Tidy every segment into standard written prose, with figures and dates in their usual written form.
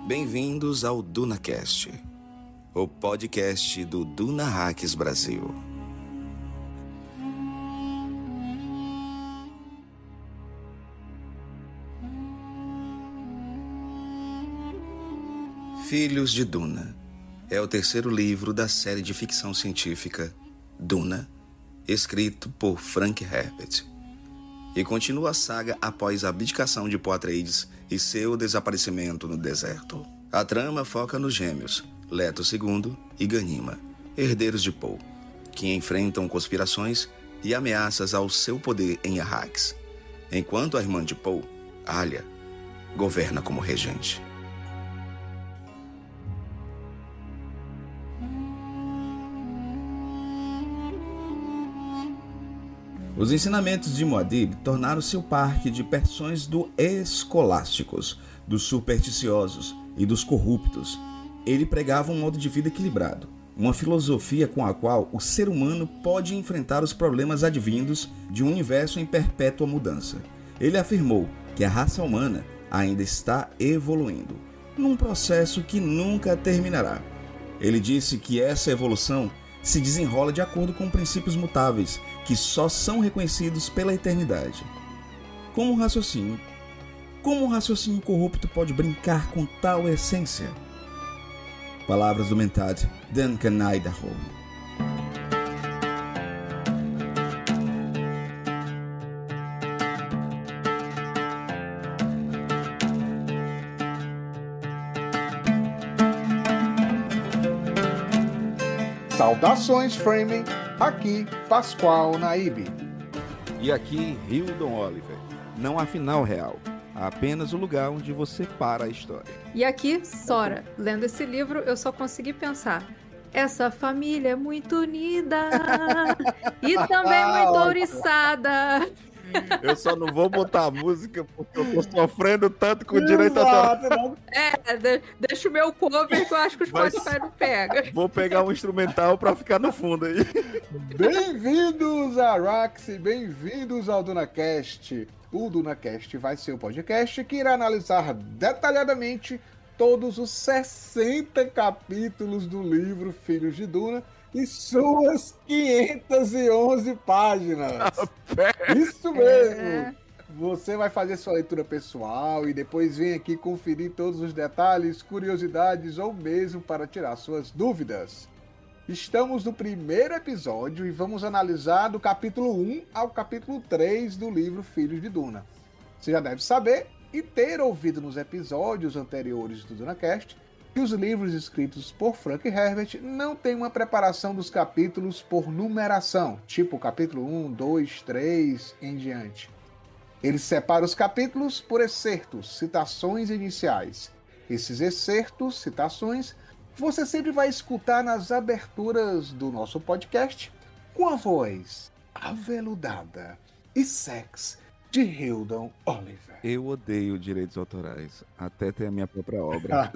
Bem-vindos ao DunaCast, o podcast do Duna Hacks Brasil. Filhos de Duna é o terceiro livro da série de ficção científica Duna, escrito por Frank Herbert, e continua a saga após a abdicação de Paul Atreides e seu desaparecimento no deserto. A trama foca nos gêmeos, Leto II e Ganima, herdeiros de Paul, que enfrentam conspirações e ameaças ao seu poder em Arrakis, enquanto a irmã de Paul, Alia, governa como regente. Os ensinamentos de Muad'Dib tornaram-se o parque de diversões dos escolásticos, dos supersticiosos e dos corruptos. Ele pregava um modo de vida equilibrado, uma filosofia com a qual o ser humano pode enfrentar os problemas advindos de um universo em perpétua mudança. Ele afirmou que a raça humana ainda está evoluindo, num processo que nunca terminará. Ele disse que essa evolução se desenrola de acordo com princípios mutáveis que só são reconhecidos pela eternidade. Como um raciocínio corrupto pode brincar com tal essência? Palavras do mentado Duncan Idaho. Saudações, Framing! Aqui, Pascoal Naíbe. E aqui, Hildon Oliver. Não há final real, há apenas o lugar onde você para a história. E aqui, Sora. Lendo esse livro, eu só consegui pensar: essa família é muito unida e também muito ouriçada. Eu só não vou botar a música porque eu tô sofrendo tanto com o direito autoral. Deixa o meu cover que eu acho que o Spotify não pega. Vou pegar um instrumental pra ficar no fundo aí. Bem-vindos a Arax, bem-vindos ao DunaCast. O DunaCast vai ser o podcast que irá analisar detalhadamente todos os 60 capítulos do livro Filhos de Duna e suas 511 páginas. Isso mesmo! Você vai fazer sua leitura pessoal e depois vem aqui conferir todos os detalhes, curiosidades ou mesmo para tirar suas dúvidas. Estamos no primeiro episódio e vamos analisar do capítulo 1 ao capítulo 3 do livro Filhos de Duna. Você já deve saber e ter ouvido nos episódios anteriores do DunaCast que os livros escritos por Frank Herbert não têm uma preparação dos capítulos por numeração, tipo capítulo 1, 2, 3 em diante. Ele separa os capítulos por excertos, citações iniciais. Esses excertos, citações, você sempre vai escutar nas aberturas do nosso podcast com a voz aveludada e sexy de Hildon Oliver. Eu odeio direitos autorais, até ter a minha própria obra.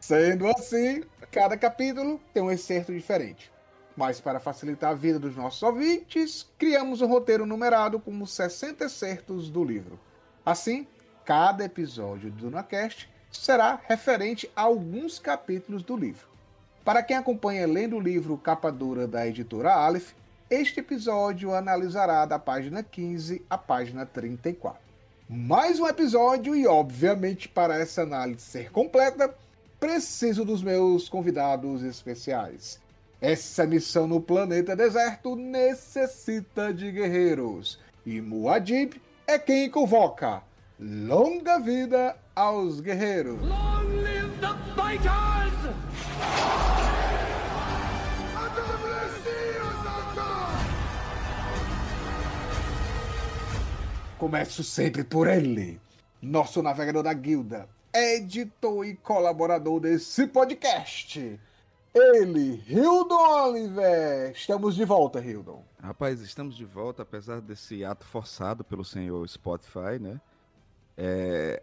Sendo assim, cada capítulo tem um excerto diferente. Mas para facilitar a vida dos nossos ouvintes, criamos um roteiro numerado com os 60 excertos do livro. Assim, cada episódio do DunaCast será referente a alguns capítulos do livro. Para quem acompanha lendo o livro Capa Dura da editora Aleph, este episódio analisará da página 15 à página 34. Mais um episódio e, obviamente, para essa análise ser completa, preciso dos meus convidados especiais. Essa missão no planeta deserto necessita de guerreiros. E Muad'Dib é quem convoca. Longa vida aos guerreiros! Long live the fighters! Começo sempre por ele, nosso navegador da guilda, editor e colaborador desse podcast. Ele, Hildon Oliver. Estamos de volta, Hildon. Rapaz, estamos de volta, apesar desse ato forçado pelo senhor Spotify, né?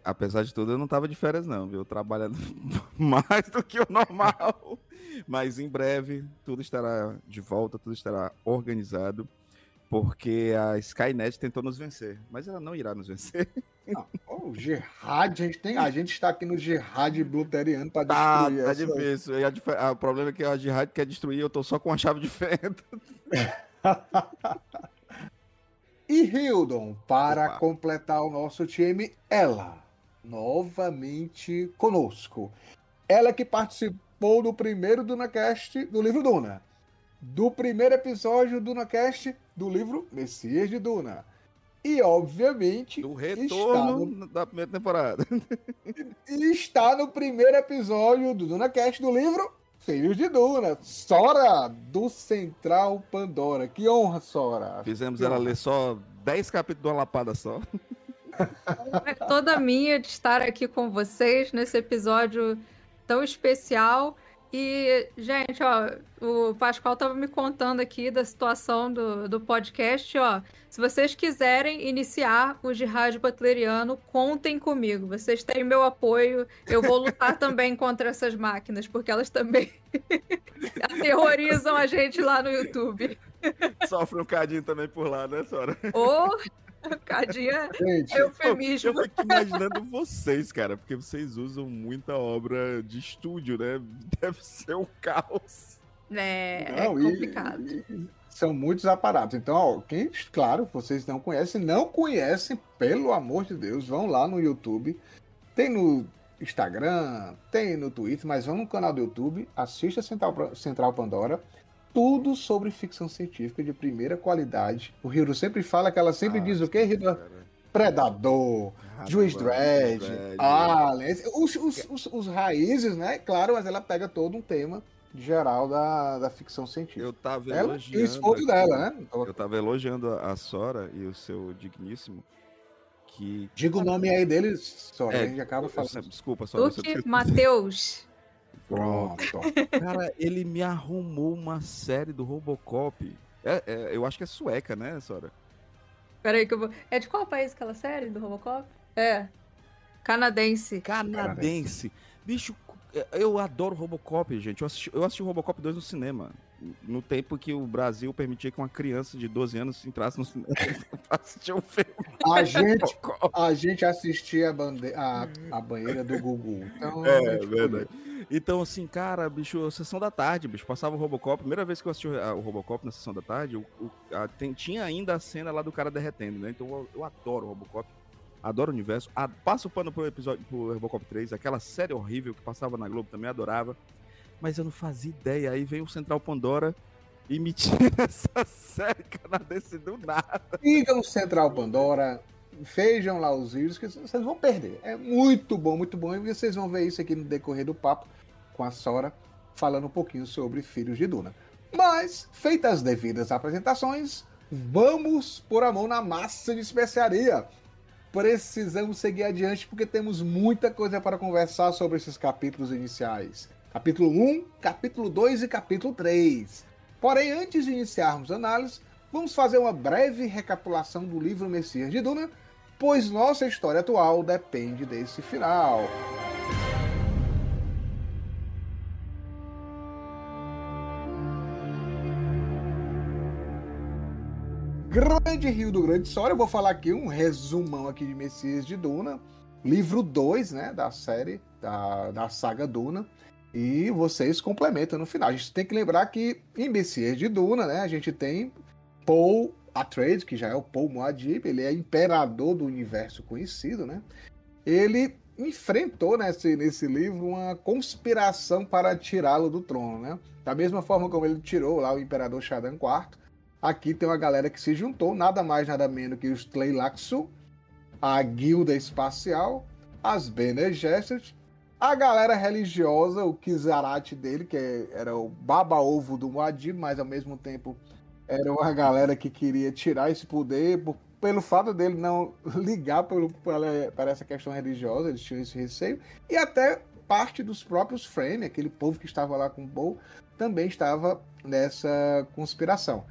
Apesar de tudo, eu não tava de férias não, viu? Trabalhando mais do que o normal. Mas em breve, tudo estará de volta, tudo estará organizado. Porque a Skynet tentou nos vencer, mas ela não irá nos vencer. Ô, O Jihad, a gente está aqui no Jihad Bluteriano para Tá destruir essa... difícil. E o problema é que a Jihad quer destruir, eu tô só com a chave de fenda. E Hildon, para Opa. completar o nosso time, ela, novamente conosco. Ela que participou do primeiro DunaCast do livro Duna. Do primeiro episódio do DunaCast do livro Messias de Duna. E, obviamente, Do retorno da primeira temporada. está no primeiro episódio do DunaCast do livro Filhos de Duna. Sora, do Central Pandora. Que honra, Sora. Fizemos Que ela honra. ler só 10 capítulos de uma lapada só. É toda minha de estar aqui com vocês nesse episódio tão especial. E, gente, ó, o Pascoal tava me contando aqui da situação do podcast, ó. Se vocês quiserem iniciar o Jihad Butleriano, contem comigo. Vocês têm meu apoio. Eu vou lutar também contra essas máquinas, porque elas também aterrorizam a gente lá no YouTube. Sofre um cadinho também por lá, né, Sora? Ô, cadinha Gente, é eufemismo. Eu fico imaginando vocês, cara, porque vocês usam muita obra de estúdio, né? Deve ser um caos. É não, complicado. São muitos aparatos. Então, ó, quem, claro, vocês não conhecem, pelo amor de Deus, vão lá no YouTube. Tem no Instagram, tem no Twitter, mas vão no canal do YouTube, assista Central Pandora. Tudo sobre ficção científica de primeira qualidade. O Hiro sempre fala que ela sempre diz o quê, Hiro? Predador, Juiz Dredd, Alien, os raízes, né? Claro, mas ela pega todo um tema geral da ficção científica. Eu tava Ela elogiando. e o esforço aqui, dela, né? Eu tava elogiando a Sora e o seu digníssimo. Que. Diga o nome aí deles, só, É, a gente acaba falando. Desculpa, Sora. Luke Matheus. Pronto. Cara, ele me arrumou uma série do Robocop. Eu acho que é sueca, né, Sora? Peraí que eu vou... É de qual país aquela série do Robocop? É. Canadense. Canadense. Bicho, eu adoro Robocop, gente. Eu assisti o Robocop 2 no cinema. No tempo que o Brasil permitia que uma criança de 12 anos entrasse no cinema pra assistir um filme. A gente assistia a banheira do Gugu. Então, É verdade. Então, assim, cara, bicho, sessão da tarde, bicho, passava o Robocop. Primeira vez que eu assisti o Robocop na sessão da tarde, tinha ainda a cena lá do cara derretendo, né? Então eu adoro o Robocop, adoro o universo. Passo o pano pro Robocop 3, aquela série horrível que passava na Globo, também adorava. Mas eu não fazia ideia. Aí veio o Central Pandora e me tira essa série canadense do nada. Sigam o Central Pandora, vejam lá os vídeos que vocês vão perder. É muito bom, e vocês vão ver isso aqui no decorrer do papo com a Sora, falando um pouquinho sobre Filhos de Duna. Mas, feitas as devidas apresentações, vamos pôr a mão na massa de especiaria. Precisamos seguir adiante porque temos muita coisa para conversar sobre esses capítulos iniciais. Capítulo 1, capítulo 2 e capítulo 3. Porém, antes de iniciarmos a análise, vamos fazer uma breve recapitulação do livro Messias de Duna, pois nossa história atual depende desse final. Grande Rio do Grande Sora, eu vou falar aqui um resumão aqui de Messias de Duna, livro 2, né, da série, da saga Duna, e vocês complementam no final. A gente tem que lembrar que em Messias de Duna, né, a gente tem Paul Atreides, que já é o Paul Muad'Dib, ele é imperador do universo conhecido, né? Ele enfrentou nesse livro uma conspiração para tirá-lo do trono, né? Da mesma forma como ele tirou lá o imperador Shaddam IV, aqui tem uma galera que se juntou, nada mais nada menos que os Tleilaxu, a Guilda Espacial, as Bene Gesserit, a galera religiosa, o Kizarat dele, que era o baba-ovo do Muad'Dib, mas ao mesmo tempo era uma galera que queria tirar esse poder pelo fato dele não ligar para essa questão religiosa, eles tinham esse receio, e até parte dos próprios Frame, aquele povo que estava lá com o Paul, também estava nessa conspiração.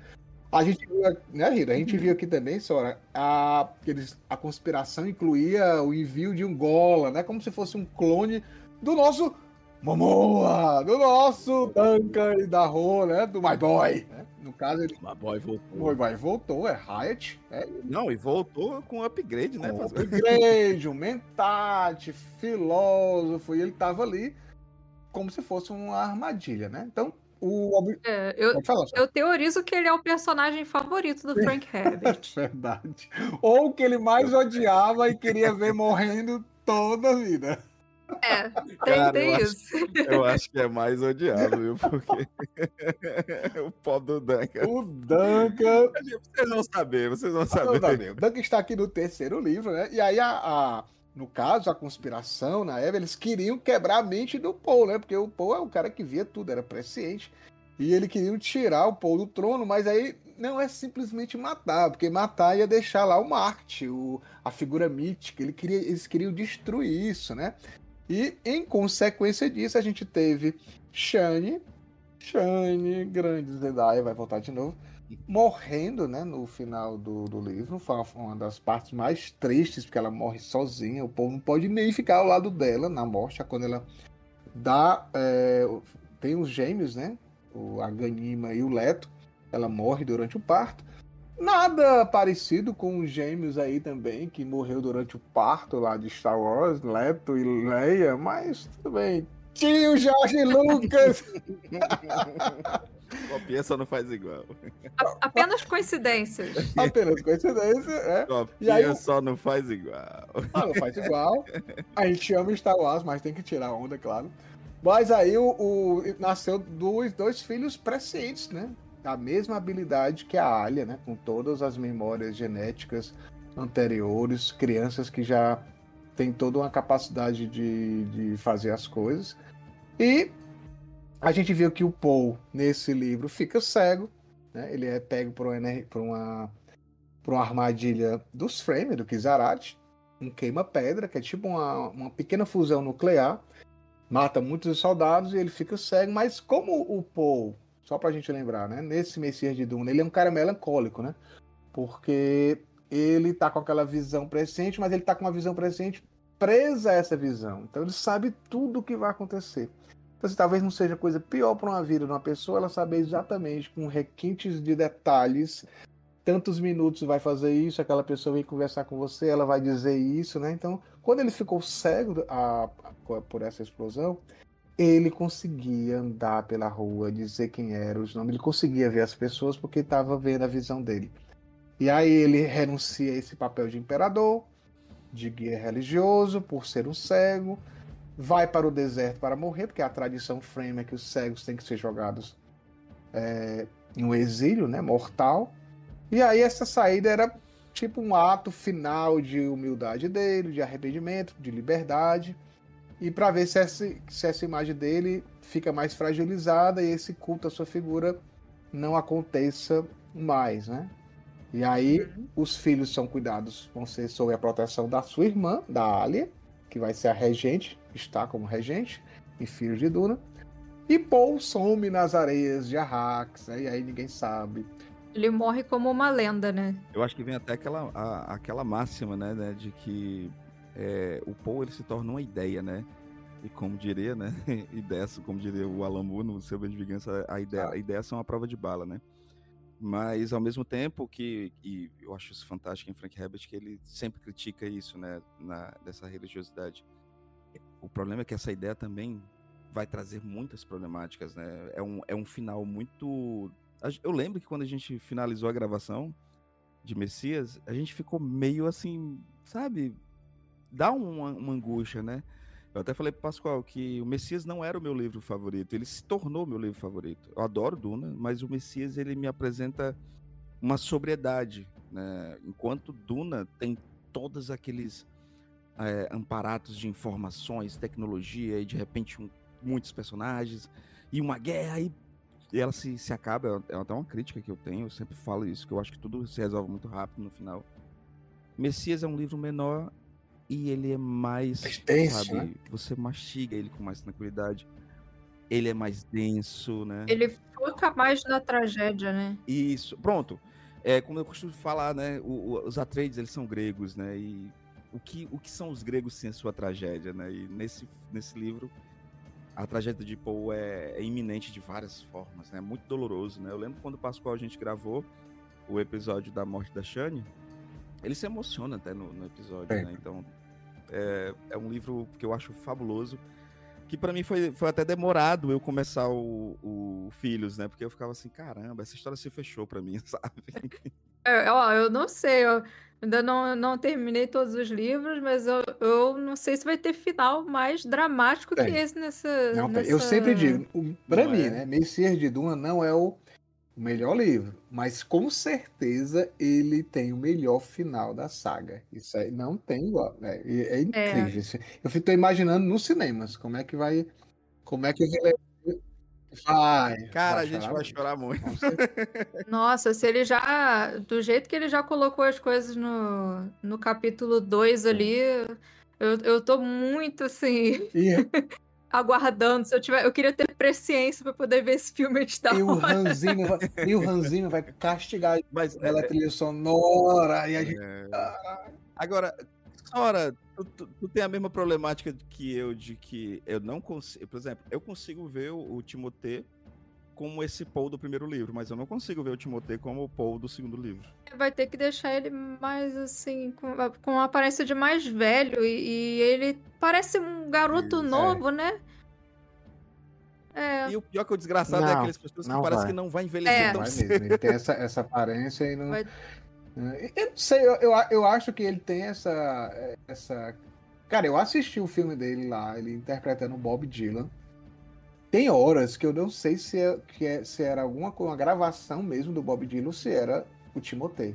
A gente viu, né, Rita? A gente viu aqui também, Sora, a conspiração incluía o envio de um Gola, né? Como se fosse um clone do nosso Momoa, do nosso Duncan e da Ro, né? Do My Boy. Né? No caso, ele. My Boy voltou. My Boy voltou, é Hyatt. Não, e voltou com upgrade, né? Com upgrade, um mentate, filósofo, e ele tava ali como se fosse uma armadilha, né? Então, Pode falar, eu teorizo que ele é o personagem favorito do Frank Herbert. Verdade. Ou que ele mais odiava e queria ver morrendo toda a vida. Tem isso. Eu acho que é mais odiado, viu? Porque o pobre do Duncan. O Duncan. Vocês vão saber. O Duncan está aqui no terceiro livro, né? E aí, no caso, a conspiração na Eva, eles queriam quebrar a mente do Paul, né? Porque o Paul é o cara que via tudo, era presciente. E ele queria tirar o Paul do trono, mas aí não é simplesmente matar, porque matar ia deixar lá o Marte, a figura mítica. Eles queriam destruir isso, né? E, em consequência disso, a gente teve Shani, grande Jedi, vai voltar de novo, morrendo, né, no final do livro. Foi uma das partes mais tristes, porque ela morre sozinha. O povo não pode nem ficar ao lado dela na morte. Quando ela tem os gêmeos, né, a Ganima e o Leto, ela morre durante o parto. Nada parecido com os gêmeos aí também, que morreu durante o parto lá de Star Wars, Leto e Leia, mas tudo bem. Tio Jorge Lucas! Copia só não faz igual. Apenas coincidências. Apenas coincidência, é. Copia E aí, só não faz igual. Não faz igual. A gente ama Star Wars, mas tem que tirar a onda, claro. Mas aí nasceu dois filhos prescientes, né? A mesma habilidade que a Alia, né? Com todas as memórias genéticas anteriores, crianças que já têm toda uma capacidade de fazer as coisas. E a gente viu que o Paul, nesse livro, fica cego, né? Ele é pego por uma armadilha dos Fremen, do Kizarat, um queima-pedra, que é tipo uma pequena fusão nuclear, mata muitos soldados e ele fica cego. Mas como o Paul, só pra gente lembrar, né? Nesse Messias de Duna, ele é um cara melancólico, né? Porque ele tá com aquela visão presciente, mas ele tá com uma visão presciente presa a essa visão. Então ele sabe tudo o que vai acontecer. Então, talvez não seja coisa pior para uma vida de uma pessoa ela saber exatamente, com requintes de detalhes, tantos minutos vai fazer isso, aquela pessoa vem conversar com você, ela vai dizer isso, né? Então, quando ele ficou cego por essa explosão, ele conseguia andar pela rua, dizer quem eram os nomes, ele conseguia ver as pessoas porque estava vendo a visão dele. E aí ele renuncia a esse papel de imperador, de guia religioso, por ser um cego, vai para o deserto para morrer, porque a tradição Fremen é que os cegos têm que ser jogados em um exílio, né, mortal. E aí essa saída era tipo um ato final de humildade dele, de arrependimento, de liberdade, e para ver se essa imagem dele fica mais fragilizada e esse culto à sua figura não aconteça mais, né? E aí os filhos vão ser sob a proteção da sua irmã, da Alia, que vai ser a regente, está como regente, e filho de Duna. E Paul some nas areias de Arrax, né? E aí ninguém sabe. Ele morre como uma lenda, né? Eu acho que vem até aquela máxima, né, de que o Paul ele se torna uma ideia, né? E como diria, né? Como diria o Alan Moore no seu Bem de Vingança, a ideia são a prova de bala, né? Mas ao mesmo tempo e eu acho isso fantástico em Frank Herbert, que ele sempre critica isso, né? Dessa religiosidade. O problema é que essa ideia também vai trazer muitas problemáticas, né? É um final muito... Eu lembro que quando a gente finalizou a gravação de Messias, a gente ficou meio assim, sabe? Dá uma angústia, né? Eu até falei pro Pascoal que o Messias não era o meu livro favorito, ele se tornou meu livro favorito. Eu adoro Duna, mas o Messias ele me apresenta uma sobriedade, né? Enquanto Duna tem todos aqueles amparatos de informações, tecnologia e de repente muitos personagens e uma guerra e ela se acaba. É até uma crítica que eu tenho, eu sempre falo isso, que eu acho que tudo se resolve muito rápido no final. Messias é um livro menor e ele é mais denso, sabe, né? você mastiga ele com mais tranquilidade. Ele é mais denso, né? Ele foca mais na tragédia, né? Isso, pronto. Como eu costumo falar, né? Os Atreides, eles são gregos, né? E o que são os gregos sem a sua tragédia, né? E nesse livro a tragédia de Poe é iminente de várias formas, né? Muito doloroso, né? Eu lembro quando o Pascoal a gente gravou o episódio da morte da Shani, ele se emociona até no episódio, né? Então, é um livro que eu acho fabuloso, que pra mim foi até demorado eu começar o Filhos, né? Porque eu ficava assim, caramba, essa história se fechou pra mim, sabe? Eu não sei, eu ainda não terminei todos os livros, mas eu não sei se vai ter final mais dramático que Tem. esse nessa. Não, eu sempre digo, pra Não mim, é. né? Messias de Duna não é o melhor livro, mas com certeza ele tem o melhor final da saga. Isso aí não tem igual, né? É incrível. Eu fico imaginando nos cinemas como é que vai, como é que o Villeneuve Cara, vai a gente vai chorar muito. Com certeza. Nossa, se ele já. Do jeito que ele já colocou as coisas no capítulo 2 ali, eu tô muito assim, E, aguardando. Eu queria ter presciência pra poder ver esse filme antes da e o hora. Ranzinho vai castigar Mas, pela trilha sonora e a gente. agora, Sora, tu tem a mesma problemática que eu, de que eu não consigo... Por exemplo, eu consigo ver o Timothée como esse Paul do primeiro livro, mas eu não consigo ver o Timothée como o Paul do segundo livro. Vai ter que deixar ele mais assim, com uma aparência de mais velho. E ele parece um garoto novo, né? E o pior que o desgraçado é Não, aquelas pessoas que não parece vai. que não vai envelhecer tão Vai cedo. mesmo, ele tem essa aparência e não. Vai- Eu não sei, eu acho que ele tem essa. Cara, eu assisti o filme dele lá, ele interpretando o Bob Dylan. Tem horas que eu não sei se era uma gravação mesmo do Bob Dylan ou se era o Timothée.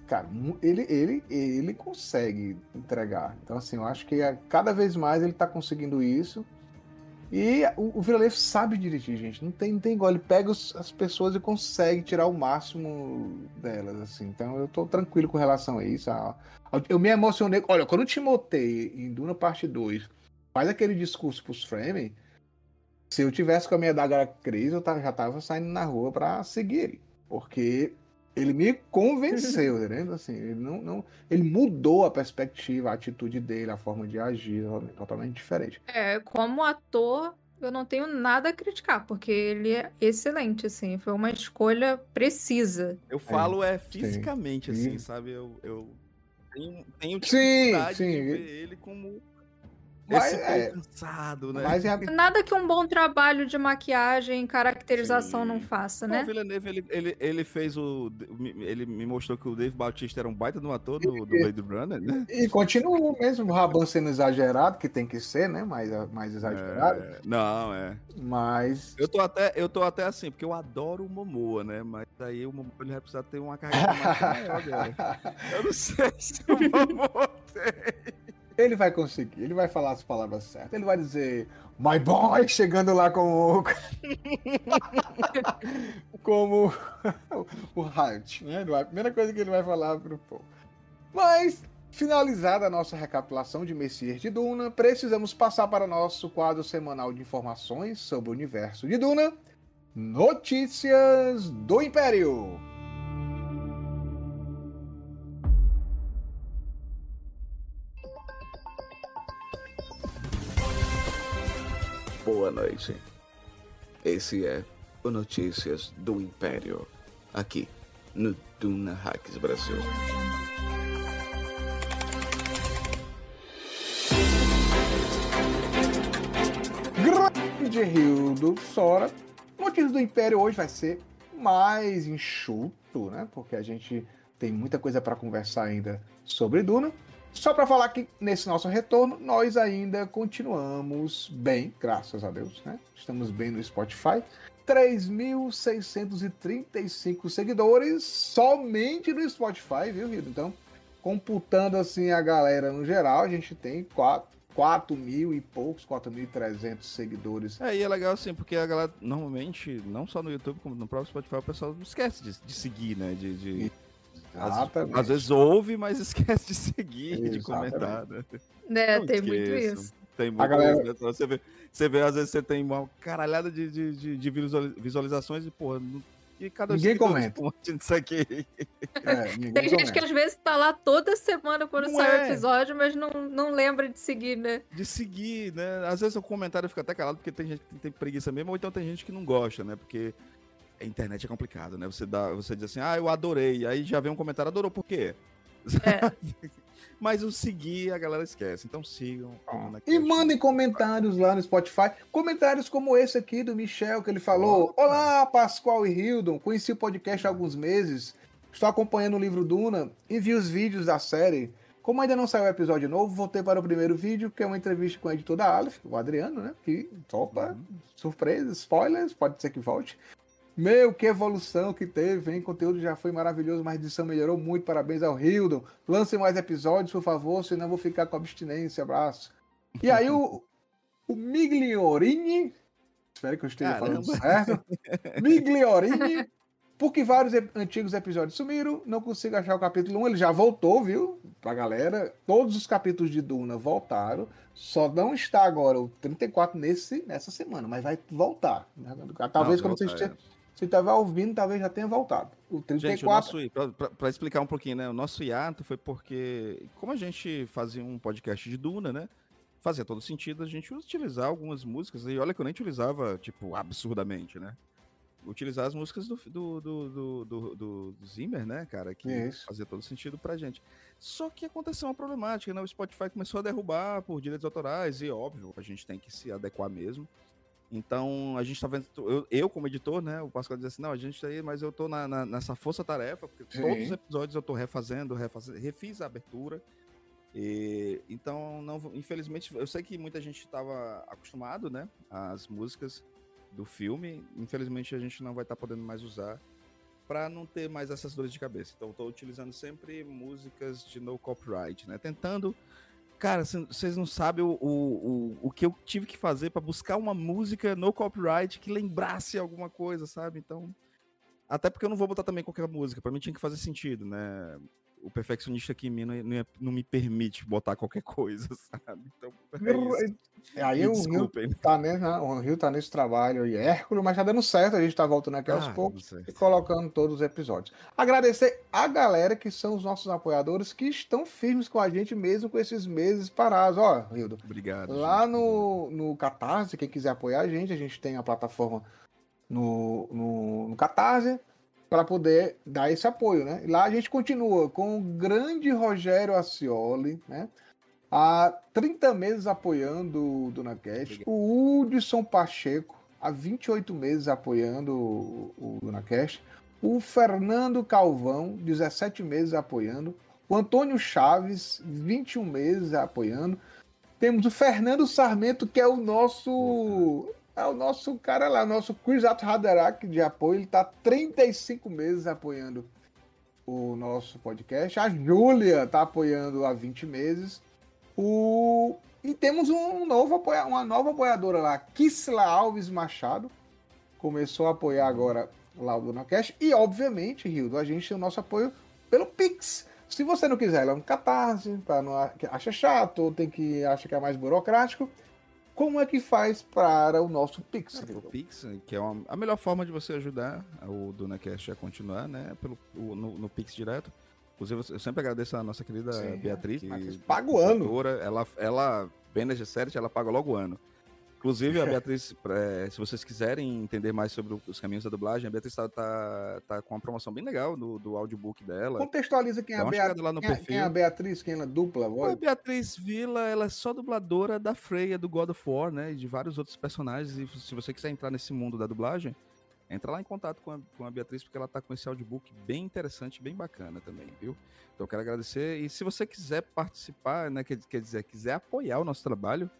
Cara, ele consegue entregar. Então, assim, eu acho que cada vez mais ele tá conseguindo isso. E o Villeneuve sabe dirigir, gente. Não tem igual. Ele pega as pessoas e consegue tirar o máximo delas, assim. Então eu tô tranquilo com relação a isso. Eu me emocionei. Olha, quando o Timothée, em Duna Parte 2, faz aquele discurso pros Fremen, se eu tivesse com a minha adaga Cris, eu já tava saindo na rua pra seguir ele. Porque ele me convenceu, entendeu? Assim, ele mudou a perspectiva, a atitude dele, a forma de agir, totalmente diferente. Como ator, eu não tenho nada a criticar, porque ele é excelente, assim. Foi uma escolha precisa. Eu falo fisicamente, assim, sabe? Eu tenho Sim. dificuldade de ver ele como Mas, esse Paul cansado, né? Mas Nada que um bom trabalho de maquiagem e caracterização não faça, né? O Villeneuve, ele fez ele me mostrou que o Dave Bautista era um baita de um ator do Blade Runner, né? E continua mesmo o Raban sendo exagerado, que tem que ser, né? Mais exagerado. Mas. Eu tô até assim, porque eu adoro o Momoa, né? Mas aí o Momoa ele vai precisar ter uma carreira maior agora. Eu não sei se o Momoa tem. Ele vai conseguir, ele vai falar as palavras certas. Ele vai dizer, my boy, chegando lá como o Hart, né? A primeira coisa que ele vai falar pro povo. Mas, finalizada a nossa recapitulação de Messias de Duna, precisamos passar para o nosso quadro semanal de informações sobre o universo de Duna, Notícias do Império. Boa noite. Esse é o Notícias do Império, aqui no Duna Hacks Brasil. Grande Rio do Sora. Notícias do Império hoje vai ser mais enxuto, né? Porque a gente tem muita coisa para conversar ainda sobre Duna. Só para falar que nesse nosso retorno, nós ainda continuamos bem, graças a Deus, né? Estamos bem no Spotify. 3.635 seguidores somente no Spotify, viu, Rio? Então, computando assim a galera no geral, a gente tem 4 mil e poucos, 4.300 seguidores. E é legal assim, porque a galera, normalmente, não só no YouTube, como no próprio Spotify, o pessoal esquece de seguir, né? Às vezes ouve, mas esquece de seguir, de comentar, né? Tem muito isso. Tem muito galera... isso, né? Você vê, às vezes você tem uma caralhada de visualizações e, porra, e cada ninguém comenta. Isso aqui. Ninguém Tem gente comenta. que às vezes tá lá toda semana quando Não sai o é. episódio, mas não lembra de seguir, né? De seguir, né? Às vezes o comentário fica até calado porque tem gente que tem preguiça mesmo, ou então tem gente que não gosta, né? Porque a internet é complicado, né? Você diz assim, eu adorei, aí já vem um comentário, adorou por quê? Mas o seguir a galera esquece, então sigam. E mandem comentários lá no Spotify. Comentários como esse aqui do Michel, que ele falou: Olá, Pascoal e Hildon. Conheci o podcast há alguns meses. Estou acompanhando o livro Duna e vi os vídeos da série. Como ainda não saiu o episódio novo, voltei para o primeiro vídeo, que é uma entrevista com o editor da Aleph, o Adriano, né? Que topa, surpresa, spoilers, pode ser que volte. Meu, que evolução que teve, hein? O conteúdo já foi maravilhoso, mas a edição melhorou muito. Parabéns ao Hildon. Lancem mais episódios, por favor, senão eu vou ficar com abstinência. Abraço. E aí o Migliorini, espero que eu esteja falando certo. Migliorini, porque vários antigos episódios sumiram, não consigo achar o capítulo 1. Ele já voltou, viu? Pra galera, todos os capítulos de Duna voltaram. Só não está agora o 34 nessa semana, mas vai voltar. Talvez quando você esteja... Se estava ouvindo, talvez já tenha voltado. O 34... Gente, para explicar um pouquinho, né? O nosso hiato foi porque, como a gente fazia um podcast de Duna, né? Fazia todo sentido a gente utilizar algumas músicas. E olha que eu nem utilizava, tipo, absurdamente, né? Utilizar as músicas do Zimmer, né, cara? Que fazia todo sentido pra gente. Só que aconteceu uma problemática, né? O Spotify começou a derrubar por direitos autorais. E, óbvio, a gente tem que se adequar mesmo. Então, a gente tá vendo... Eu como editor, né? O Pascoal diz assim, não, a gente tá aí, mas eu tô nessa força-tarefa, porque todos os episódios eu tô refazendo, refiz a abertura. Então, infelizmente, eu sei que muita gente tava acostumado, né? Às músicas do filme. Infelizmente, a gente não vai estar podendo mais usar para não ter mais essas dores de cabeça. Então, eu tô utilizando sempre músicas de no copyright, né? Tentando... Cara, vocês não sabem o que eu tive que fazer para buscar uma música no copyright que lembrasse alguma coisa, sabe? Então, até porque eu não vou botar também qualquer música, para mim tinha que fazer sentido, né? O perfeccionista aqui em mim não me permite botar qualquer coisa, sabe? Então, é isso. Aí o Rio tá nesse trabalho aí, Hércules, mas tá dando certo, a gente tá voltando aqui aos poucos e colocando todos os episódios. Agradecer a galera que são os nossos apoiadores, que estão firmes com a gente mesmo com esses meses parados. Ó, Hildo, obrigado. Lá no Catarse, quem quiser apoiar a gente tem a plataforma no Catarse, para poder dar esse apoio, né? E lá a gente continua com o grande Rogério Acioli, né? Há 30 meses apoiando o DunaCast. O Hudson Pacheco, há 28 meses apoiando o DunaCast. O Fernando Calvão, 17 meses apoiando. O Antônio Chaves, 21 meses apoiando. Temos o Fernando Sarmento, que é o nosso... É o nosso cara lá, nosso Krizat Haderach de apoio. Ele está 35 meses apoiando o nosso podcast. A Júlia está apoiando há 20 meses. E temos uma nova apoiadora lá, Kisla Alves Machado. Começou a apoiar agora lá o DunaCast. E, obviamente, Hildo, a gente tem o nosso apoio pelo Pix. Se você não quiser ir lá no Catarse, acha chato, ou acha que é mais burocrático, como é que faz para o nosso Pix? O Pix, que é a melhor forma de você ajudar o DunaCast a continuar, né? No Pix direto. Inclusive, eu sempre agradeço a nossa querida Beatriz, que paga o ano. Ela bem necessária, ela paga logo o ano. Inclusive, a Beatriz, se vocês quiserem entender mais sobre os caminhos da dublagem, a Beatriz tá com uma promoção bem legal do audiobook dela. Contextualiza quem é a Beatriz. Quem é a Beatriz, quem ela dupla voz? A Beatriz Villa, ela é só dubladora da Freya, do God of War, né? E de vários outros personagens. E se você quiser entrar nesse mundo da dublagem, entra lá em contato com a Beatriz, porque ela tá com esse audiobook bem interessante, bem bacana também, viu? Então eu quero agradecer. E se você quiser participar, né? Quer dizer, quiser apoiar o nosso trabalho,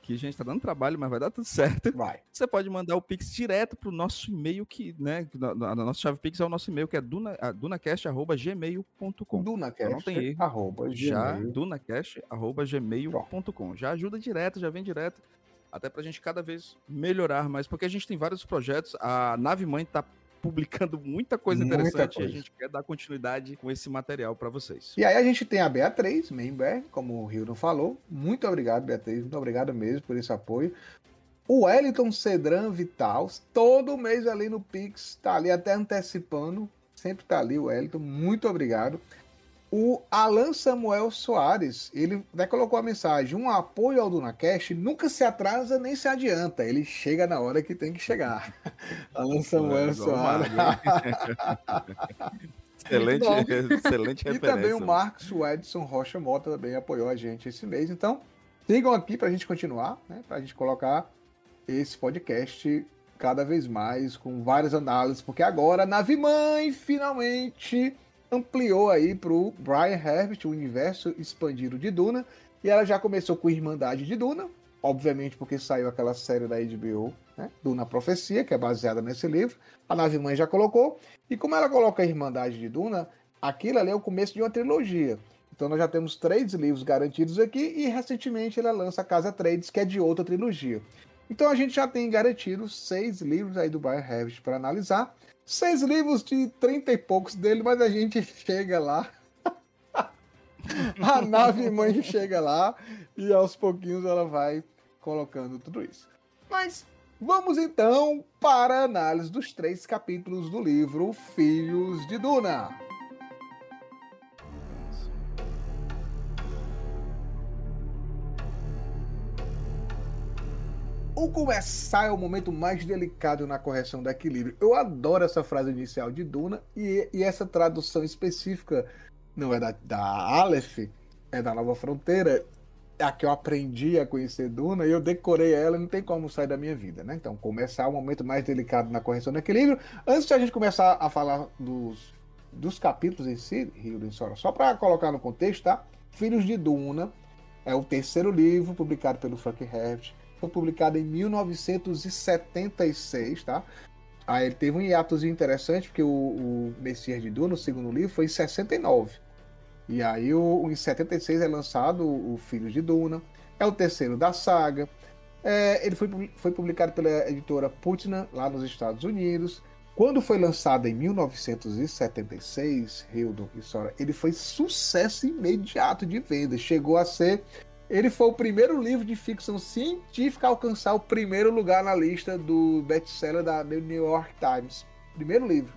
que a gente tá dando trabalho, mas vai dar tudo certo. Você pode mandar o Pix direto pro nosso e-mail, que, né? A nossa chave Pix é o nosso e-mail, que é dunacast@gmail.com. Dunacast, não tem erro. Dunacast@gmail.com. Já ajuda direto, já vem direto. Até pra gente cada vez melhorar mais, porque a gente tem vários projetos. A Nave Mãe tá publicando muita coisa interessante e a gente quer dar continuidade com esse material para vocês. E aí a gente tem a Beatriz Member, como o Hildon falou. Muito obrigado, Beatriz. Muito obrigado mesmo por esse apoio. O Wellington Cedran Vital, todo mês ali no Pix, tá ali até antecipando sempre tá ali, o Wellington, muito obrigado. O Alan Samuel Soares, ele até colocou a mensagem: um apoio ao DunaCast nunca se atrasa nem se adianta, ele chega na hora que tem que chegar. Alan Samuel Soares. Excelente, excelente E referência. também o Marcos Edson Rocha Mota também apoiou a gente esse mês. Então, sigam aqui pra gente continuar, né? Pra gente colocar esse podcast cada vez mais, com várias análises, porque agora a Nave Mãe finalmente ampliou aí pro Brian Herbert, o universo expandido de Duna, e ela já começou com Irmandade de Duna, obviamente porque saiu aquela série da HBO, né, Duna Profecia, que é baseada nesse livro, a Nave Mãe já colocou, e como ela coloca a Irmandade de Duna, aquilo ali é o começo de uma trilogia. Então nós já temos 3 livros garantidos aqui, e recentemente ela lança a Casa Trades, que é de outra trilogia. Então a gente já tem garantido 6 livros aí do Brian Herbert para analisar, 6 livros de 30 e poucos dele, mas a gente chega lá. A Nave Mãe chega lá e aos pouquinhos ela vai colocando tudo isso. Mas vamos então para a análise dos 3 capítulos do livro Filhos de Duna. O começar é o momento mais delicado na correção do equilíbrio. Eu adoro essa frase inicial de Duna e essa tradução específica, não é da Aleph, é da Nova Fronteira, é a que eu aprendi a conhecer Duna e eu decorei ela e não tem como sair da minha vida, né? Então, começar é o momento mais delicado na correção do equilíbrio. Antes de a gente começar a falar dos capítulos em si, Hilden Sora, só para colocar no contexto, tá? Filhos de Duna é o 3º livro publicado pelo Frank Herbert. Foi publicado em 1976, tá? Aí ele teve um hiatus interessante, porque o Messias de Duna, o 2º livro, foi em 69. E aí em 76 é lançado o Filhos de Duna, é o 3º da saga. Ele foi publicado pela editora Putnam, lá nos Estados Unidos. Quando foi lançado em 1976, Hildon e Sora, ele foi sucesso imediato de venda. Chegou a ser... Ele foi o primeiro livro de ficção científica a alcançar o primeiro lugar na lista do best-seller da New York Times. Primeiro livro.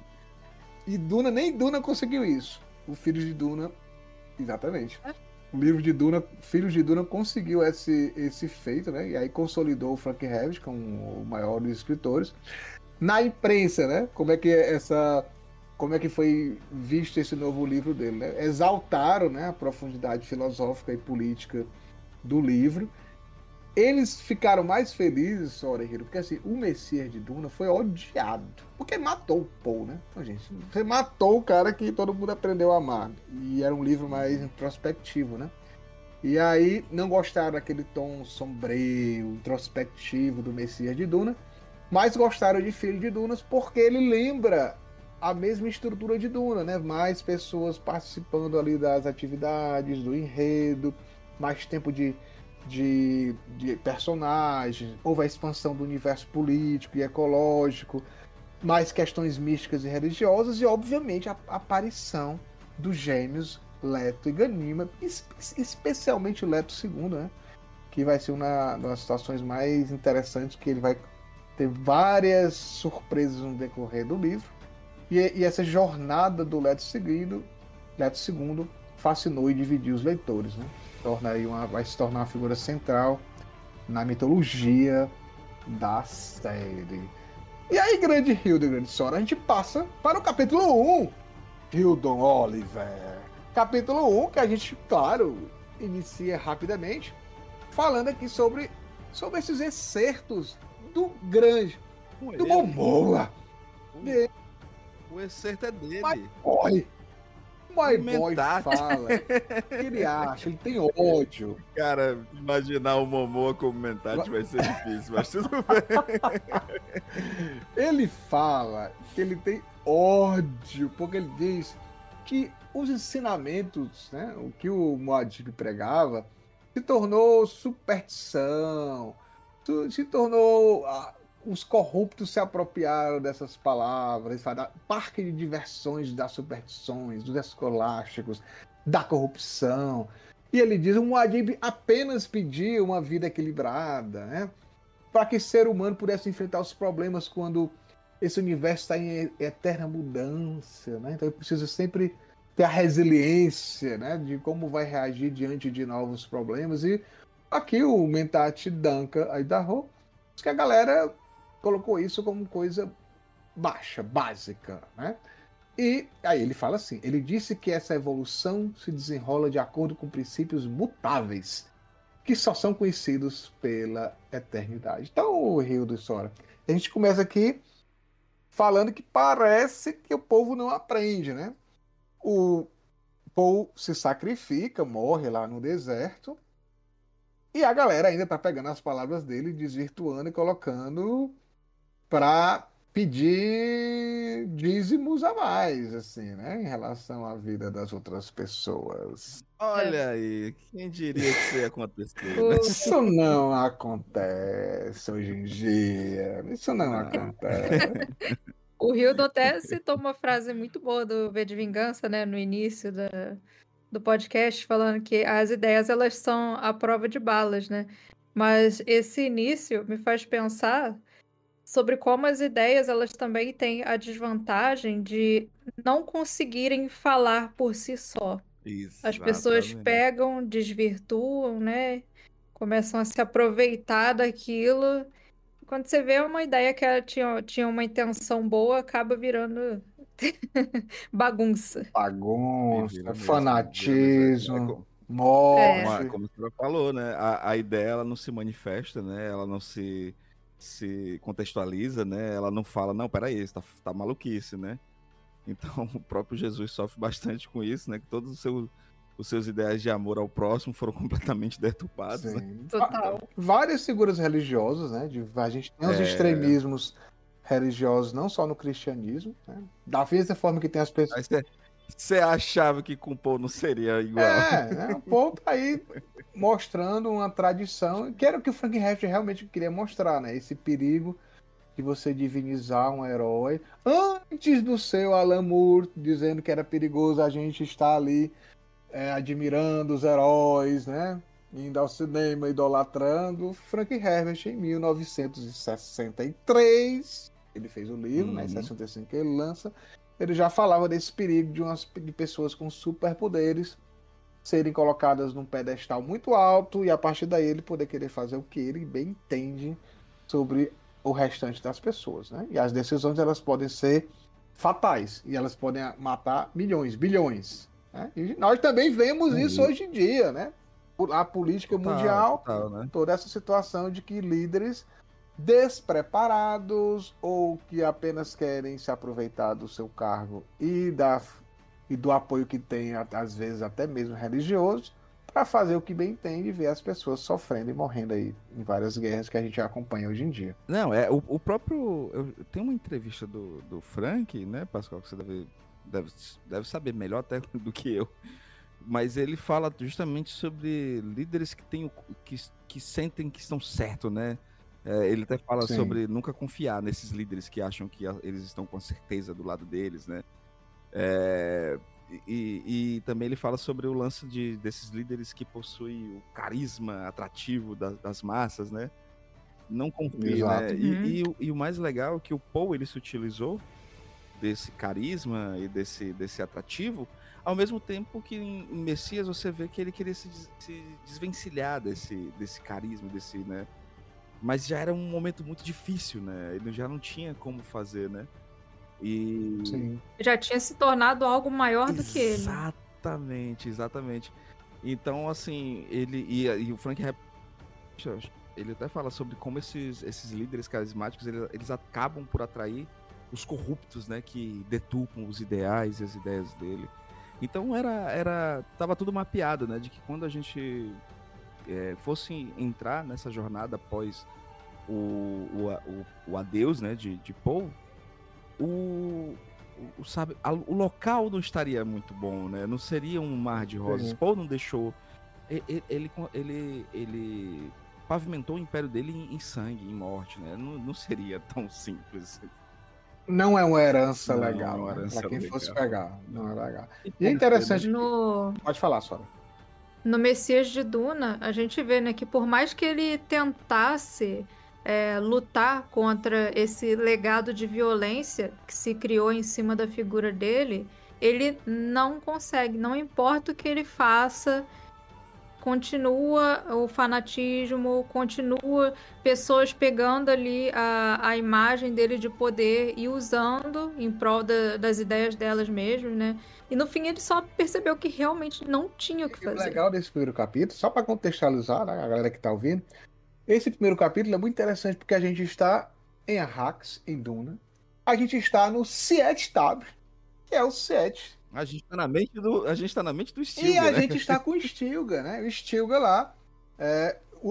E Duna, nem Duna conseguiu isso. O Filhos de Duna, exatamente. O livro de Duna, Filhos de Duna, conseguiu esse feito, né? E aí consolidou o Frank Herbert como o maior dos escritores. Na imprensa, né? Como é que foi visto esse novo livro dele, né? Exaltaram, né, a profundidade filosófica e política do livro. Eles ficaram mais felizes, Sora, porque assim, o Messias de Duna foi odiado, porque matou o Paul, né? Então, gente, você matou o cara que todo mundo aprendeu a amar, e era um livro mais introspectivo, né? E aí não gostaram daquele tom sombrio, introspectivo do Messias de Duna, mas gostaram de Filho de Dunas porque ele lembra a mesma estrutura de Duna, né? Mais pessoas participando ali das atividades, do enredo, mais tempo de personagens, houve a expansão do universo político e ecológico, mais questões místicas e religiosas e, obviamente, a aparição dos gêmeos Leto e Ganima, especialmente o Leto II, né? Que vai ser uma das situações mais interessantes, que ele vai ter várias surpresas no decorrer do livro. E essa jornada do Leto II fascinou e dividiu os leitores, né? Vai se tornar uma figura central na mitologia da série. E aí, grande Hildon, grande Sora, a gente passa para o capítulo 1. Hildon Oliver. Capítulo 1, que a gente, claro, inicia rapidamente, falando aqui sobre esses excertos do grande, do Momoa. O excerto é dele. My boy fala que ele acha, ele tem ódio. Cara, imaginar o Momoa como mentate vai ser difícil, mas tudo bem. Ele fala que ele tem ódio, porque ele diz que os ensinamentos, né, o que o Muad'Dib pregava, se tornou superstição, se tornou... Os corruptos se apropriaram dessas palavras, parque de diversões das superstições, dos escolásticos, da corrupção. E ele diz: o Muad'Dib apenas pediu uma vida equilibrada, né? Para que o ser humano pudesse enfrentar os problemas quando esse universo está em eterna mudança, né? Então eu preciso sempre ter a resiliência, né? De como vai reagir diante de novos problemas. E aqui o Mentat Danka Idaho diz que a galera colocou isso como coisa baixa, básica, né? E aí ele fala assim, ele disse que essa evolução se desenrola de acordo com princípios mutáveis, que só são conhecidos pela eternidade. Então, o Rio do Sora, a gente começa aqui falando que parece que o povo não aprende, né? O Paul se sacrifica, morre lá no deserto, e a galera ainda tá pegando as palavras dele, desvirtuando e colocando para pedir dízimos a mais, assim, né? Em relação à vida das outras pessoas. Olha aí, quem diria que isso ia acontecer, né? Isso não acontece hoje em dia. Isso não acontece. O Hildo até citou uma frase muito boa do V de Vingança, né, no início do podcast, falando que as ideias elas são a prova de balas, né? Mas esse início me faz pensar sobre como as ideias elas também têm a desvantagem de não conseguirem falar por si só. As pessoas Exatamente. pegam, desvirtuam, né? Começam a se aproveitar daquilo. Quando você vê uma ideia que ela tinha uma intenção boa, acaba virando bagunça. E Bagunça, vira mesmo. fanatismo, Como morte. como a senhora falou, né? A ideia ela não se manifesta, né? Ela não se contextualiza, né? Ela não fala, não, peraí, isso tá maluquice, né? Então o próprio Jesus sofre bastante com isso, né? Que todos os seus ideais de amor ao próximo foram completamente deturpados, né? Sim. Total. Várias figuras religiosas, né? A gente tem os extremismos religiosos, não só no cristianismo, né? Da mesma forma que tem as pessoas. Aí você achava que com o Paul não seria igual. Né? O povo tá aí mostrando uma tradição, que era o que o Frank Herbert realmente queria mostrar, né? Esse perigo de você divinizar um herói. Antes do seu Alan Moore dizendo que era perigoso a gente estar ali admirando os heróis, né? Indo ao cinema, idolatrando. Frank Herbert, em 1963, ele fez o livro, né? Em 65 que ele lança. Ele já falava desse perigo de pessoas com superpoderes serem colocadas num pedestal muito alto e a partir daí ele poder querer fazer o que ele bem entende sobre o restante das pessoas, né? E as decisões elas podem ser fatais e elas podem matar milhões, bilhões, né? E nós também vemos isso hoje em dia, né? A política mundial, né? toda essa situação de que líderes despreparados ou que apenas querem se aproveitar do seu cargo e do apoio que tem, às vezes até mesmo religioso, para fazer o que bem entende e ver as pessoas sofrendo e morrendo aí em várias guerras que a gente acompanha hoje em dia. Não, o próprio... Tem uma entrevista do Frank, né, Pascoal, que você deve saber melhor até do que eu, mas ele fala justamente sobre líderes que sentem que estão certos, né? Ele até fala sobre nunca confiar nesses líderes que acham que eles estão com certeza do lado deles, né? E também ele fala sobre o lance desses líderes que possuem o carisma atrativo das massas, né? Não confia, né? E o mais legal é que o Paul ele se utilizou desse carisma e desse atrativo, ao mesmo tempo que em Messias você vê que ele queria se desvencilhar desse carisma, né? Mas já era um momento muito difícil, né? Ele já não tinha como fazer, né? E... Sim. Já tinha se tornado algo maior do que ele. Exatamente. Então, assim, ele e o Frank Herbert, ele até fala sobre como esses líderes carismáticos, eles acabam por atrair os corruptos, né? Que deturpam os ideais e as ideias dele. Então, tava tudo mapeado, né? De que quando a gente fosse entrar nessa jornada após o adeus, né, de Paul, o local não estaria muito bom, né? Não seria um mar de rosas. Paul não deixou. Ele pavimentou o império dele em sangue, em morte, né? Não seria tão simples. Não é uma herança legal, né? Pra quem fosse pegar, não é legal. E é interessante. Pode falar, Sora. No Messias de Duna, a gente vê, né, que por mais que ele tentasse lutar contra esse legado de violência que se criou em cima da figura dele, ele não consegue, não importa o que ele faça, continua o fanatismo, continua pessoas pegando ali a imagem dele de poder e usando em prol das ideias delas mesmas, né? E no fim ele só percebeu que realmente não tinha o que E o fazer. legal desse primeiro capítulo, só para contextualizar, né, a galera que tá ouvindo, esse primeiro capítulo é muito interessante porque a gente está em Arrax, em Duna. A gente está no Siete Tab, que é o Siete. A gente tá na mente do E Stilgar, a né? gente está com o Stilgar, né? O Stilgar lá.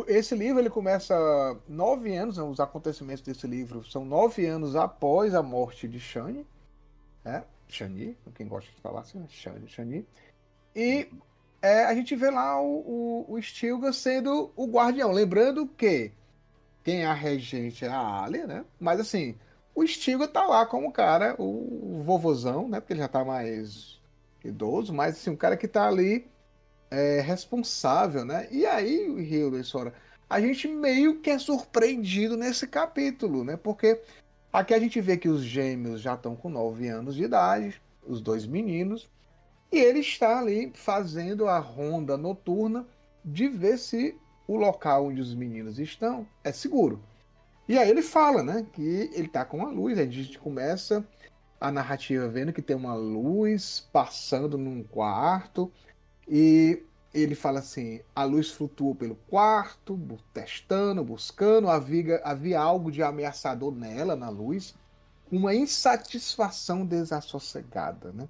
Esse livro ele começa 9 anos, os acontecimentos desse livro são 9 anos após a morte de Shani, né? Shani, quem gosta de falar assim, né? Shani. E a gente vê lá o Stilgar sendo o guardião. Lembrando que quem é a regente é a Alia, né? Mas assim, o Stilgar tá lá como cara, o vovozão, né? Porque ele já tá mais idoso, mas assim, um cara que tá ali responsável, né? E aí, Hilda e Sora, a gente meio que é surpreendido nesse capítulo, né? Porque aqui a gente vê que os gêmeos já estão com 9 anos de idade, os dois meninos, e ele está ali fazendo a ronda noturna de ver se o local onde os meninos estão é seguro. E aí ele fala, né, que ele tá com a luz, a gente começa a narrativa vendo que tem uma luz passando num quarto, e ele fala assim, a luz flutuou pelo quarto, testando, buscando, havia algo de ameaçador nela, na luz, uma insatisfação desassossegada, né?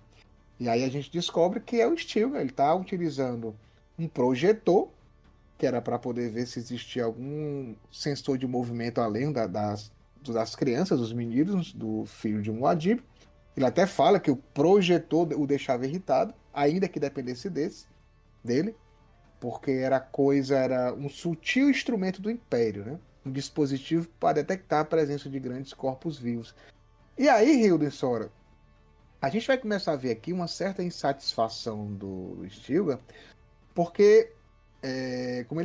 E aí a gente descobre que é o Stilgar, ele está utilizando um projetor, que era para poder ver se existia algum sensor de movimento além das crianças, dos meninos, do filho de Muad'Dib. Ele até fala que o projetor o deixava irritado, ainda que dependesse dele, porque era um sutil instrumento do Império, né? Um dispositivo para detectar a presença de grandes corpos vivos. E aí, Hilda e Sora, a gente vai começar a ver aqui uma certa insatisfação do Stilgar, porque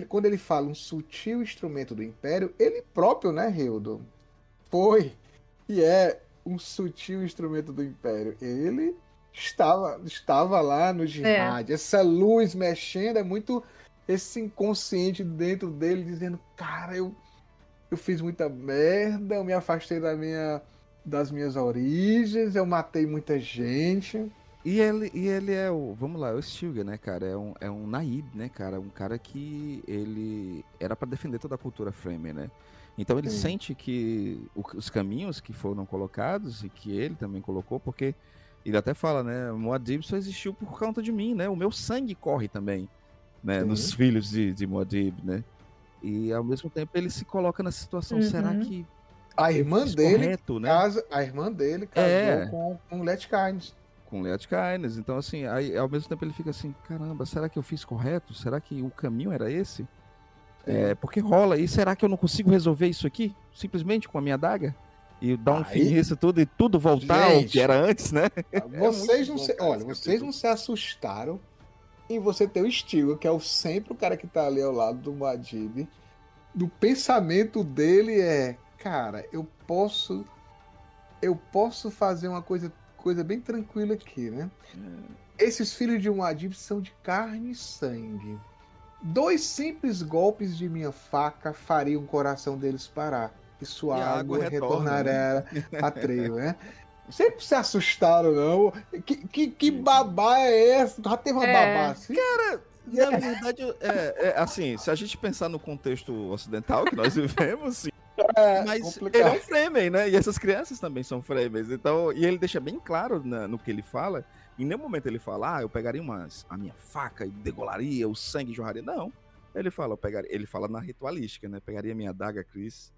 quando ele fala um sutil instrumento do Império, ele próprio, né, Hildo, foi e é um sutil instrumento do Império. Ele estava lá no Jihad. Essa luz mexendo é muito esse inconsciente dentro dele dizendo, cara, eu fiz muita merda, eu me afastei das minhas origens, eu matei muita gente. E ele é vamos lá, é o Stilgar, né, cara? É um Naib, né, cara? Um cara que ele era pra defender toda a cultura Fremen, né? Então ele sente que os caminhos que foram colocados e que ele também colocou, porque ele até fala, né, Muad'Dib só existiu por conta de mim, né? O meu sangue corre também, né, nos filhos de Muad'Dib, né? E ao mesmo tempo ele se coloca nessa situação, será que a irmã dele correto, né? a irmã dele casou com Let Kynes. Com Let Kynes. Então, assim, aí ao mesmo tempo ele fica assim, caramba, será que eu fiz correto? Será que o caminho era esse? Porque rola, e será que eu não consigo resolver isso aqui? Simplesmente com a minha adaga? E dar um fim nisso tudo e tudo voltar ao que era antes, né? Vocês não se assustaram em você ter o Stilgar, que é sempre o cara que tá ali ao lado do Muad'Dib. Do pensamento dele cara, eu posso fazer uma coisa bem tranquila aqui, né? Esses filhos de Muad'Dib são de carne e sangue. 2 simples golpes de minha faca fariam o coração deles parar. E sua água retornará a trilho, né? Sempre se assustaram, não? Que babá é essa? Já teve uma babá assim? Cara, na verdade, assim, se a gente pensar no contexto ocidental que nós vivemos, sim. Mas complicado. Ele é um Fremen, né? E essas crianças também são Fremens. Então, e ele deixa bem claro no que ele fala. Em nenhum momento ele fala, eu pegaria a minha faca e degolaria, o sangue jorraria. Não. Ele fala, ele fala na ritualística, né? Pegaria minha adaga, Chris,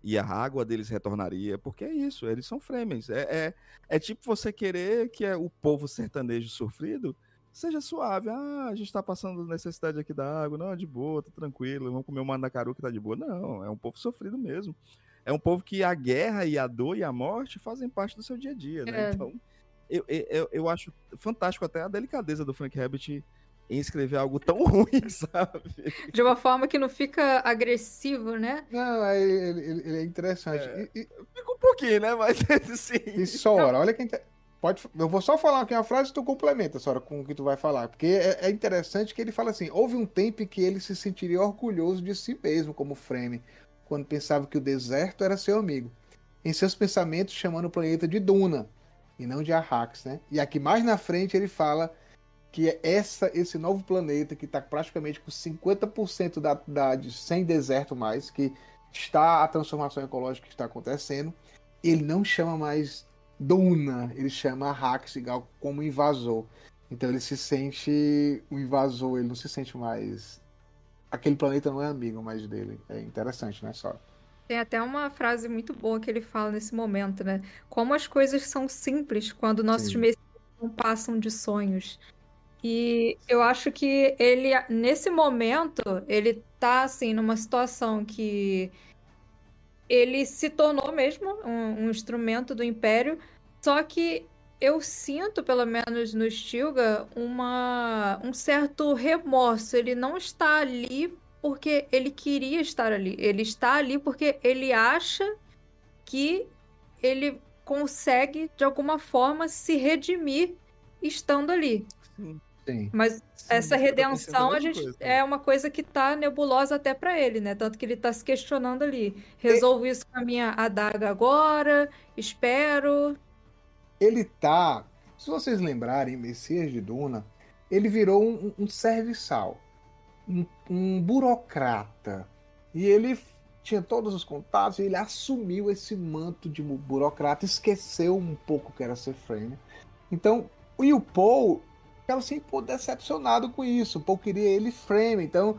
e a água deles retornaria. Porque é isso, eles são Fremens. É tipo você querer que o povo sertanejo sofrido seja suave. A gente tá passando necessidade aqui da água. Não, de boa, tá tranquilo. Vamos comer um mandacaru que tá de boa. Não, é um povo sofrido mesmo. É um povo que a guerra e a dor e a morte fazem parte do seu dia a dia, né? Então, eu acho fantástico até a delicadeza do Frank Herbert em escrever algo tão ruim, sabe? De uma forma que não fica agressivo, né? Não, ele é interessante. Fica um pouquinho, né? Mas sim. E Sora, olha quem eu vou só falar aqui uma frase e tu complementa, Sora, com o que tu vai falar. Porque é interessante que ele fala assim: houve um tempo em que ele se sentiria orgulhoso de si mesmo como Frame, quando pensava que o deserto era seu amigo. Em seus pensamentos, chamando o planeta de Duna, e não de Arrax, né? E aqui mais na frente ele fala que é esse novo planeta que está praticamente com 50% sem deserto mais, que está a transformação ecológica que está acontecendo, ele não chama mais Duna, ele chama Arrax como invasor. Então ele se sente um invasor, ele não se sente mais... Aquele planeta não é amigo mais dele. É interessante, né, Sora? Tem até uma frase muito boa que ele fala nesse momento, né? Como as coisas são simples quando nossos Sim. messias não passam de sonhos. E eu acho que ele, nesse momento, ele tá, assim, numa situação que ele se tornou mesmo um instrumento do Império, só que eu sinto, pelo menos no Stilgar, um certo remorso. Ele não está ali porque ele queria estar ali. Ele está ali porque ele acha que ele consegue, de alguma forma, se redimir estando ali. Sim. Mas essa eu tô pensando redenção a mesma coisa. é uma coisa que tá nebulosa até para ele, né? Tanto que ele tá se questionando ali. Resolvo isso com a minha adaga agora? Espero. Ele tá... Se vocês lembrarem, Messias de Duna, ele virou um serviçal. Um burocrata. E ele tinha todos os contatos e ele assumiu esse manto de burocrata, esqueceu um pouco que era ser Frame. Então, o Paul ficava assim, pô, decepcionado com isso. O Paul queria ele Frame. Então,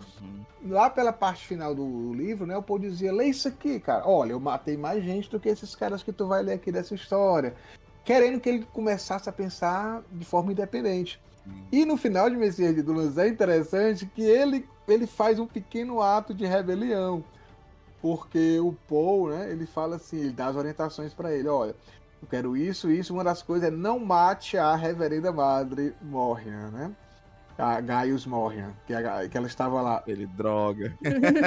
lá pela parte final do livro, né, o Paul dizia: lê isso aqui, cara. Olha, eu matei mais gente do que esses caras que tu vai ler aqui dessa história. Querendo que ele começasse a pensar de forma independente. E no final de Messias de Dunas é interessante que ele faz um pequeno ato de rebelião. Porque o Paul, né, ele fala assim, ele dá as orientações para ele: olha, eu quero isso. Uma das coisas é não mate a Reverenda Madre Morrian, né? A Gaius Morrian, que ela estava lá. Ele droga.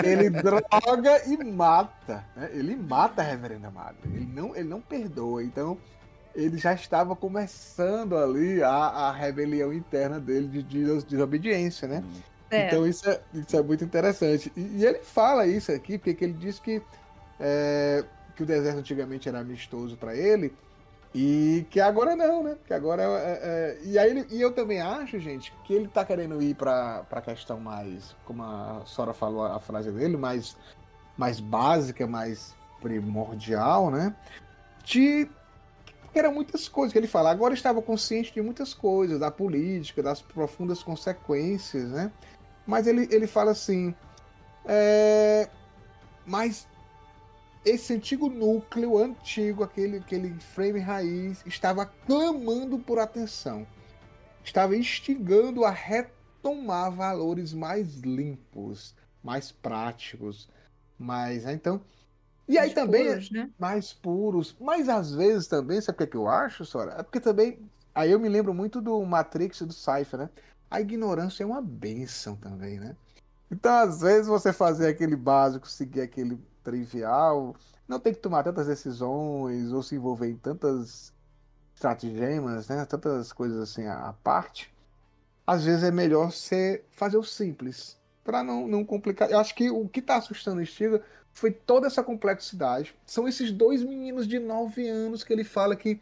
Ele droga e mata, né? Ele mata a Reverenda Madre. Ele não perdoa. Então, ele já estava começando ali a rebelião interna dele de desobediência, né? É. Então isso é muito interessante. E ele fala isso aqui, porque ele diz que o deserto antigamente era amistoso para ele, e que agora não, né? Que agora e eu também acho, gente, que ele tá querendo ir para a questão mais, como a Sora falou a frase dele, mais básica, mais primordial, né? Eram muitas coisas que ele fala. Agora estava consciente de muitas coisas, da política, das profundas consequências, né? Mas ele fala assim, mas esse antigo núcleo, aquele Frame raiz, estava clamando por atenção. Estava instigando a retomar valores mais limpos, mais práticos, então... E aí Mais também puros, né? mais puros, mas às vezes também, sabe o que eu acho, Sora? É porque também, aí eu me lembro muito do Matrix e do Cypher, né? A ignorância é uma bênção também, né? Então, às vezes, você fazer aquele básico, seguir aquele trivial, não tem que tomar tantas decisões ou se envolver em tantas estratagemas, né? Tantas coisas assim à parte. Às vezes é melhor você fazer o simples, para não complicar. Eu acho que o que está assustando o Stiga foi toda essa complexidade. São esses dois meninos de 9 anos que ele fala que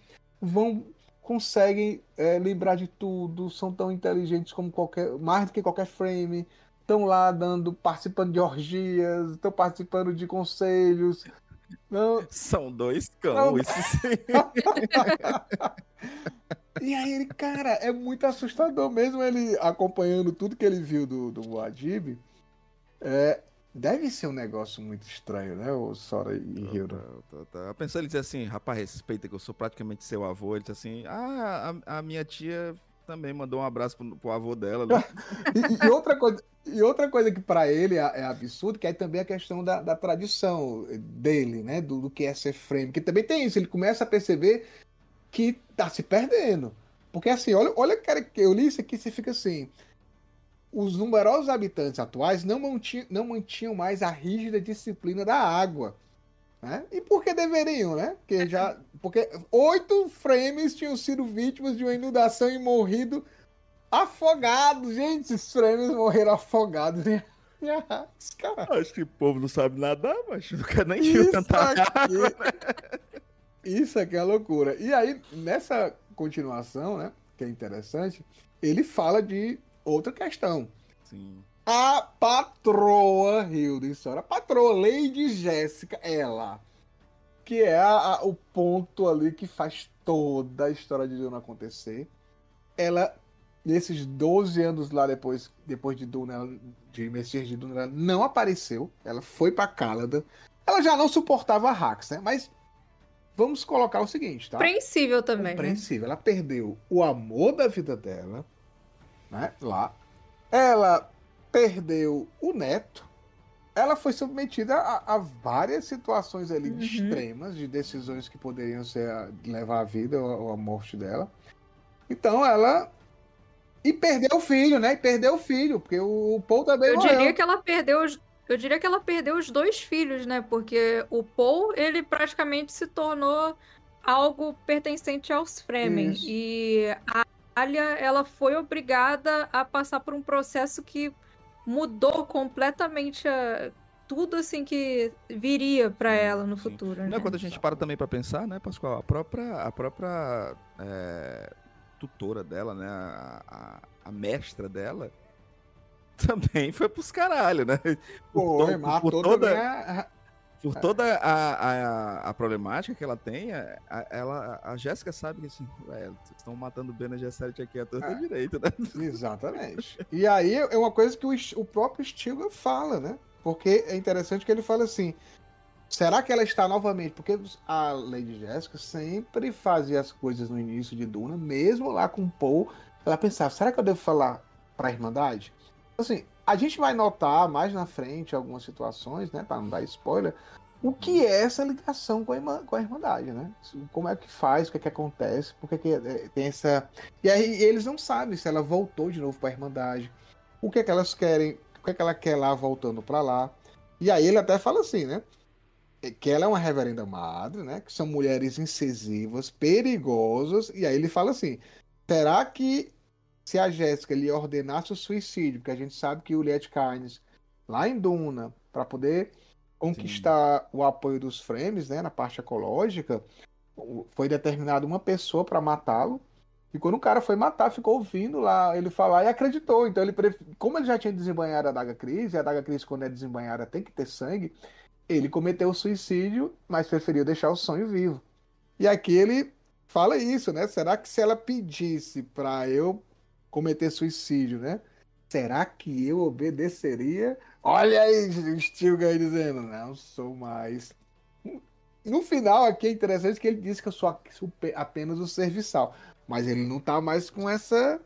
conseguem lembrar de tudo, são tão inteligentes como mais do que qualquer Frame, estão lá participando de orgias, estão participando de conselhos. Não, São dois cão, não. isso sim. E aí ele, cara, é muito assustador mesmo ele acompanhando tudo que ele viu do Muad'Dib. Deve ser um negócio muito estranho, né, o Sora e Hilda? Tá. Pensou ele dizer assim: rapaz, respeita que eu sou praticamente seu avô. Ele disse assim: a minha tia também mandou um abraço pro avô dela, né? E outra coisa que para ele é absurdo, que é também a questão da tradição dele, né, do que é ser Frame, que também tem isso, ele começa a perceber que tá se perdendo. Porque assim, olha cara, eu li isso aqui, você fica assim, os numerosos habitantes atuais não mantinham mais a rígida disciplina da água. Né? E por que deveriam, né? Porque 8 frames tinham sido vítimas de uma inundação e morrido afogados. Gente, esses frames morreram afogados. Né? Cara, Acho que o povo não sabe nadar, mas nunca nem viu tanta água. Isso aqui é loucura. E aí, nessa continuação, né? Que é interessante, ele fala de outra questão. Sim. A patroa Hilda História, a patroa Lady Jéssica, ela, que é o ponto ali que faz toda a história de Duna acontecer. Ela, nesses 12 anos lá depois de Duna, de Messias de Duna, ela não apareceu. Ela foi pra Cálada. Ela já não suportava a Hax, né? Mas vamos colocar o seguinte, tá? Compreensível também, né? Compreensível. Ela perdeu o amor da vida dela, né? Lá. Ela perdeu o neto. Ela foi submetida a várias situações ali extremas, de decisões que poderiam levar a vida ou a morte dela. Então ela... E perdeu o filho, né? E perdeu o filho, porque o Paul também morreu. Eu diria que ela perdeu os 2 filhos, né? Porque o Paul, ele praticamente se tornou algo pertencente aos Fremen. Isso. E a Alia, ela foi obrigada a passar por um processo que mudou completamente tudo assim que viria pra ela no futuro. Não, Né? quando a gente para também pra pensar, né, Pascoal? A própria tutora dela, né? A mestra dela também foi pros caralho, né? Matou também Por toda a problemática que ela tem, a Jéssica sabe que assim, vocês estão matando Bene Gesserit aqui à torta direita, né? Exatamente. E aí é uma coisa que o próprio Stilgar fala, né? Porque é interessante que ele fala assim, será que ela está novamente? Porque a Lady Jéssica sempre fazia as coisas no início de Duna, mesmo lá com o Paul, ela pensava, será que eu devo falar pra Irmandade? Assim, a gente vai notar mais na frente algumas situações, né, para não dar spoiler, o que é essa ligação com a Irmandade, né? Como é que faz, o que é que acontece, por que tem essa... E aí eles não sabem se ela voltou de novo para a Irmandade, o que é que elas querem, o que é que ela quer lá voltando para lá. E aí ele até fala assim, né? Que ela é uma reverenda madre, né? Que são mulheres incisivas, perigosas. E aí ele fala assim, será que se a Jéssica lhe ordenasse o suicídio, porque a gente sabe que o Liet Kynes, lá em Duna, para poder conquistar o apoio dos Fremen, né, na parte ecológica, foi determinado uma pessoa para matá-lo, e quando o cara foi matar, ficou ouvindo lá ele falar e acreditou. Então, como ele já tinha desembanhado a Adaga Cris, e a Adaga Cris, quando é desembanhada, tem que ter sangue, ele cometeu o suicídio, mas preferiu deixar o sonho vivo. E aqui ele fala isso, né? Será que se ela pedisse para eu cometer suicídio, né? Será que eu obedeceria? Olha aí, o Stilgar aí dizendo, não sou mais. No final aqui é interessante que ele disse que eu sou apenas o serviçal, mas ele não tá mais com essa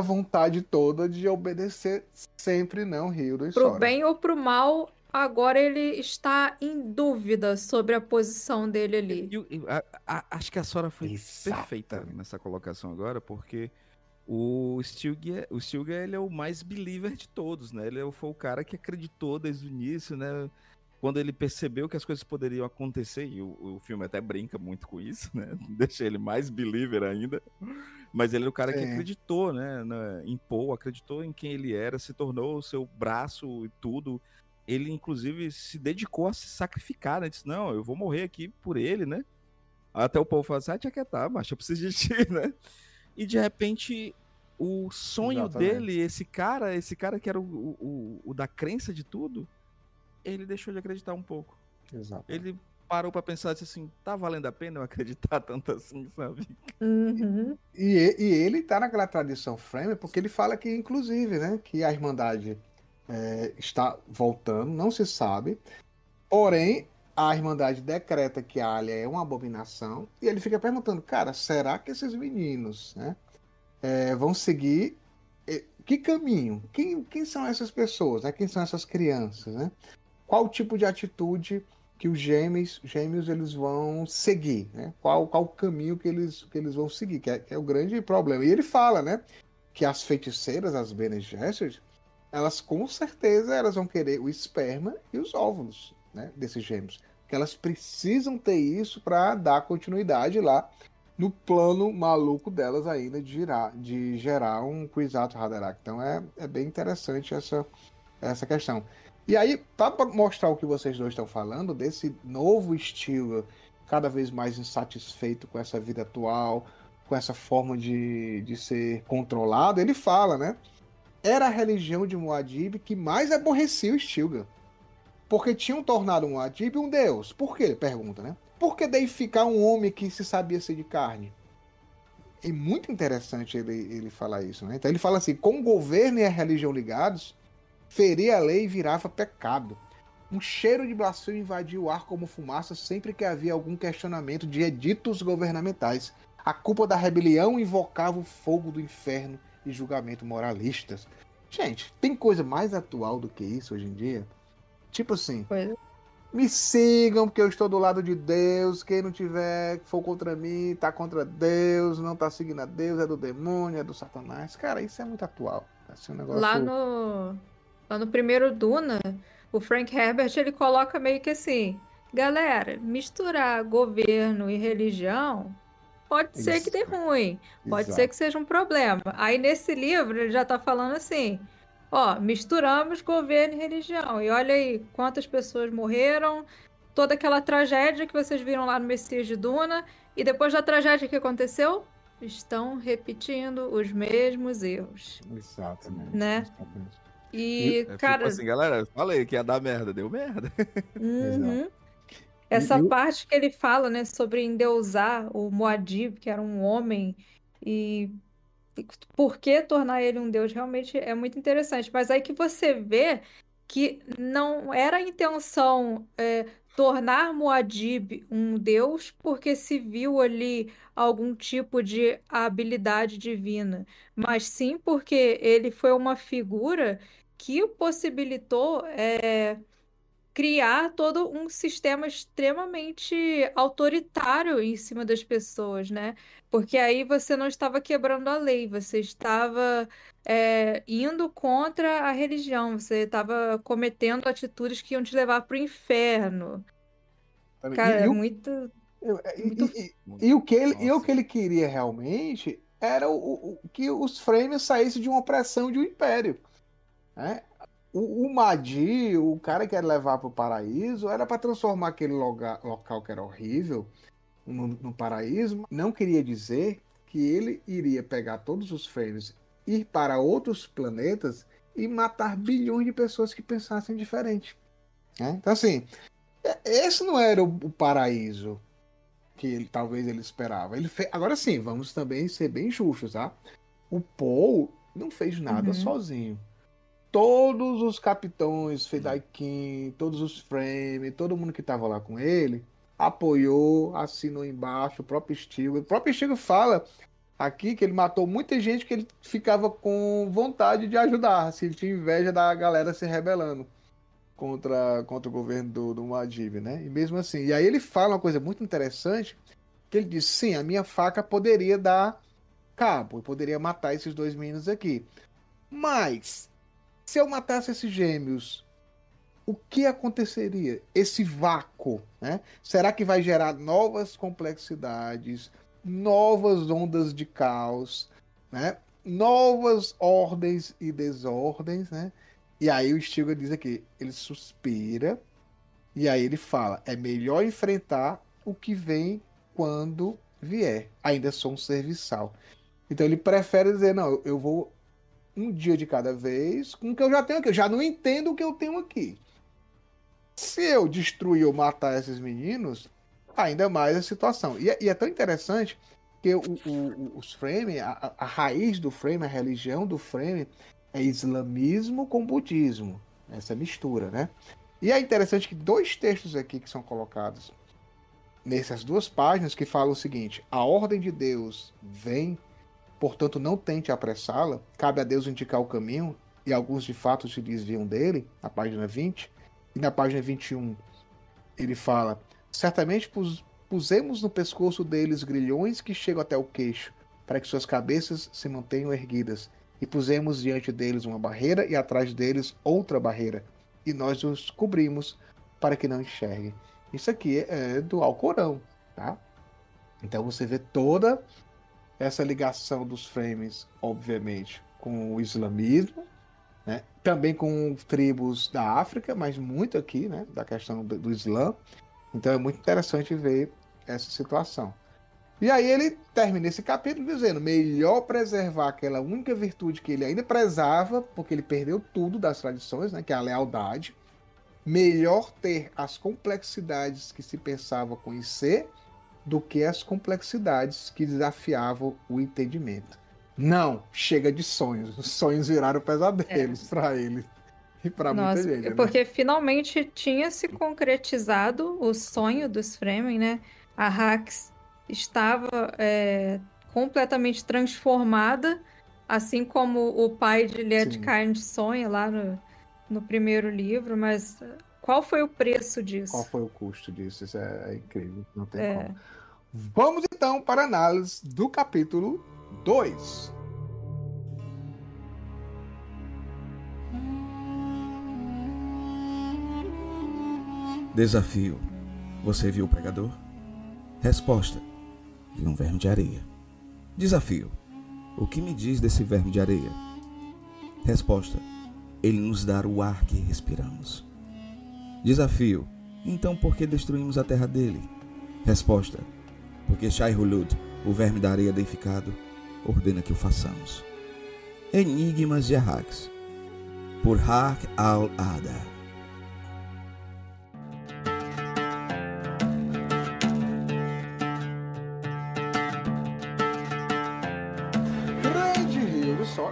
vontade toda de obedecer sempre, não, Hilda e Pro Sora. bem ou pro mal, agora ele está em dúvida sobre a posição dele ali. Acho que a Sora foi Exatamente. perfeita nessa colocação agora, porque o Stilgar, ele é o mais believer de todos, né? Ele foi o cara que acreditou desde o início, né? Quando ele percebeu que as coisas poderiam acontecer, e o filme até brinca muito com isso, né? Deixa ele mais believer ainda. Mas ele é o cara que acreditou, né? Em Paul, acreditou em quem ele era, se tornou o seu braço e tudo. Ele, inclusive, se dedicou a se sacrificar, né? Disse, não, eu vou morrer aqui por ele, né? Até o Paul falou assim, tia Ketá, macho, eu preciso de ti, né? E, de repente, o sonho dele, esse cara que era o da crença de tudo, ele deixou de acreditar um pouco. Exato. Ele parou pra pensar assim, tá valendo a pena eu acreditar tanto assim, sabe? Uhum. E ele tá naquela tradição Fremen porque ele fala que, inclusive, né, que a Irmandade está voltando, não se sabe. Porém, a Irmandade decreta que a Alia é uma abominação e ele fica perguntando, cara, será que esses meninos, né, vão seguir que caminho? Quem são essas pessoas, né? Quem são essas crianças, né? Qual tipo de atitude que os gêmeos eles vão seguir, né? Qual o caminho que eles vão seguir, que é o grande problema. E ele fala, né? que as feiticeiras, as Bene Gesserit, elas com certeza elas vão querer o esperma e os óvulos, né, desses gêmeos. Porque elas precisam ter isso para dar continuidade lá no plano maluco delas ainda de gerar um Kwisatz Haderach. Então é bem interessante essa questão. E aí, para mostrar o que vocês dois estão falando, desse novo estilo, cada vez mais insatisfeito com essa vida atual, com essa forma de ser controlado, ele fala, né? Era a religião de Muad'Dib que mais aborrecia o Stilgar. Porque tinham tornado Muad'Dib um deus. Por quê? Ele pergunta, né? Por que deificar um homem que se sabia ser de carne? É muito interessante ele falar isso, né? Então ele fala assim, com o governo e a religião ligados, ferir a lei virava pecado. Um cheiro de blasfêmia invadia o ar como fumaça sempre que havia algum questionamento de editos governamentais. A culpa da rebelião invocava o fogo do inferno e julgamento moralistas. Gente, tem coisa mais atual do que isso hoje em dia? Tipo assim, me sigam porque eu estou do lado de Deus, quem não for contra mim, tá contra Deus, não tá seguindo a Deus, é do demônio, é do Satanás. Cara, isso é muito atual. Assim, um negócio... Lá no primeiro Duna, o Frank Herbert, ele coloca meio que assim, galera, misturar governo e religião pode ser que dê ruim, pode ser que seja um problema. Aí nesse livro ele já tá falando assim, ó, misturamos governo e religião, e olha aí quantas pessoas morreram, toda aquela tragédia que vocês viram lá no Messias de Duna, e depois da tragédia que aconteceu, estão repetindo os mesmos erros. Exatamente. Né? Exatamente. E, cara... Tipo assim, galera, eu falei que ia dar merda, deu merda. Uhum. Essa parte que ele fala, né, sobre endeusar o Muad'Dib, que era um homem, e por que tornar ele um deus, realmente é muito interessante. Mas aí que você vê que não era a intenção tornar Muad'Dib um deus porque se viu ali algum tipo de habilidade divina, mas sim porque ele foi uma figura que o possibilitou criar todo um sistema extremamente autoritário em cima das pessoas, né? Porque aí você não estava quebrando a lei, você estava indo contra a religião, você estava cometendo atitudes que iam te levar para o inferno. Cara, é muito E o que ele queria realmente era que os Fremen saíssem de uma opressão de um império, né? O Mahdi, o cara que ia levar para o paraíso, era para transformar aquele local que era horrível no paraíso. Não queria dizer que ele iria pegar todos os Fremen, ir para outros planetas e matar bilhões de pessoas que pensassem diferente, né? Então, assim, esse não era o paraíso que talvez ele esperava. Agora sim, vamos também ser bem justos, tá? O Paul não fez nada sozinho. Todos os capitães, Fedaykin, todos os Fremen, todo mundo que estava lá com ele, apoiou, assinou embaixo, o próprio Stilgar. O próprio Stilgar fala aqui que ele matou muita gente que ele ficava com vontade de ajudar, assim, ele tinha inveja da galera se rebelando contra o governo do Muad'Dib, né? E mesmo assim, e aí ele fala uma coisa muito interessante, que ele diz, sim, a minha faca poderia dar cabo, eu poderia matar esses dois meninos aqui, mas se eu matasse esses gêmeos, o que aconteceria? Esse vácuo, né? Será que vai gerar novas complexidades, novas ondas de caos, né? Novas ordens e desordens, né? E aí o Stilgar diz aqui, ele suspira, e aí ele fala, é melhor enfrentar o que vem quando vier. Ainda sou um serviçal. Então ele prefere dizer, não, eu vou um dia de cada vez com o que eu já tenho aqui. Eu já não entendo o que eu tenho aqui. Se eu destruir ou matar esses meninos, ainda mais a situação. E é tão interessante que os Fremen, a raiz do Fremen, a religião do Fremen, é islamismo com budismo. Essa mistura, né? E é interessante que dois textos aqui que são colocados nessas duas páginas que falam o seguinte: a ordem de Deus vem, portanto não tente apressá-la, cabe a Deus indicar o caminho, e alguns de fato se desviam dele, na página 20, e na página 21 ele fala, certamente pusemos no pescoço deles grilhões que chegam até o queixo, para que suas cabeças se mantenham erguidas, e pusemos diante deles uma barreira e atrás deles outra barreira, e nós os cobrimos para que não enxerguem. Isso aqui é do Alcorão, tá? Então você vê toda essa ligação dos frames, obviamente, com o islamismo, né? Também com tribos da África, mas muito aqui, né? Da questão do Islã. Então é muito interessante ver essa situação. E aí ele termina esse capítulo dizendo: melhor preservar aquela única virtude que ele ainda prezava, porque ele perdeu tudo das tradições, né? Que é a lealdade. Melhor ter as complexidades que se pensava conhecer do que as complexidades que desafiavam o entendimento. Não, chega de sonhos. Os sonhos viraram pesadelos para ele e para muita gente. Né? Porque finalmente tinha se concretizado o sonho dos Fremen, né? A Hax estava completamente transformada, assim como o pai de Lietkind sonha lá no primeiro livro, mas qual foi o preço disso? Qual foi o custo disso? Isso é incrível, não tem como. Vamos então para a análise do capítulo 2. Desafio. Você viu o pregador? Resposta. Vi um verme de areia. Desafio. O que me diz desse verme de areia? Resposta. Ele nos dá o ar que respiramos. Desafio. Então por que destruímos a terra dele? Resposta. Porque Shai-Hulud, o verme da areia deificado, ordena que o façamos. Enigmas de Arrax. Por Hark al-Ada.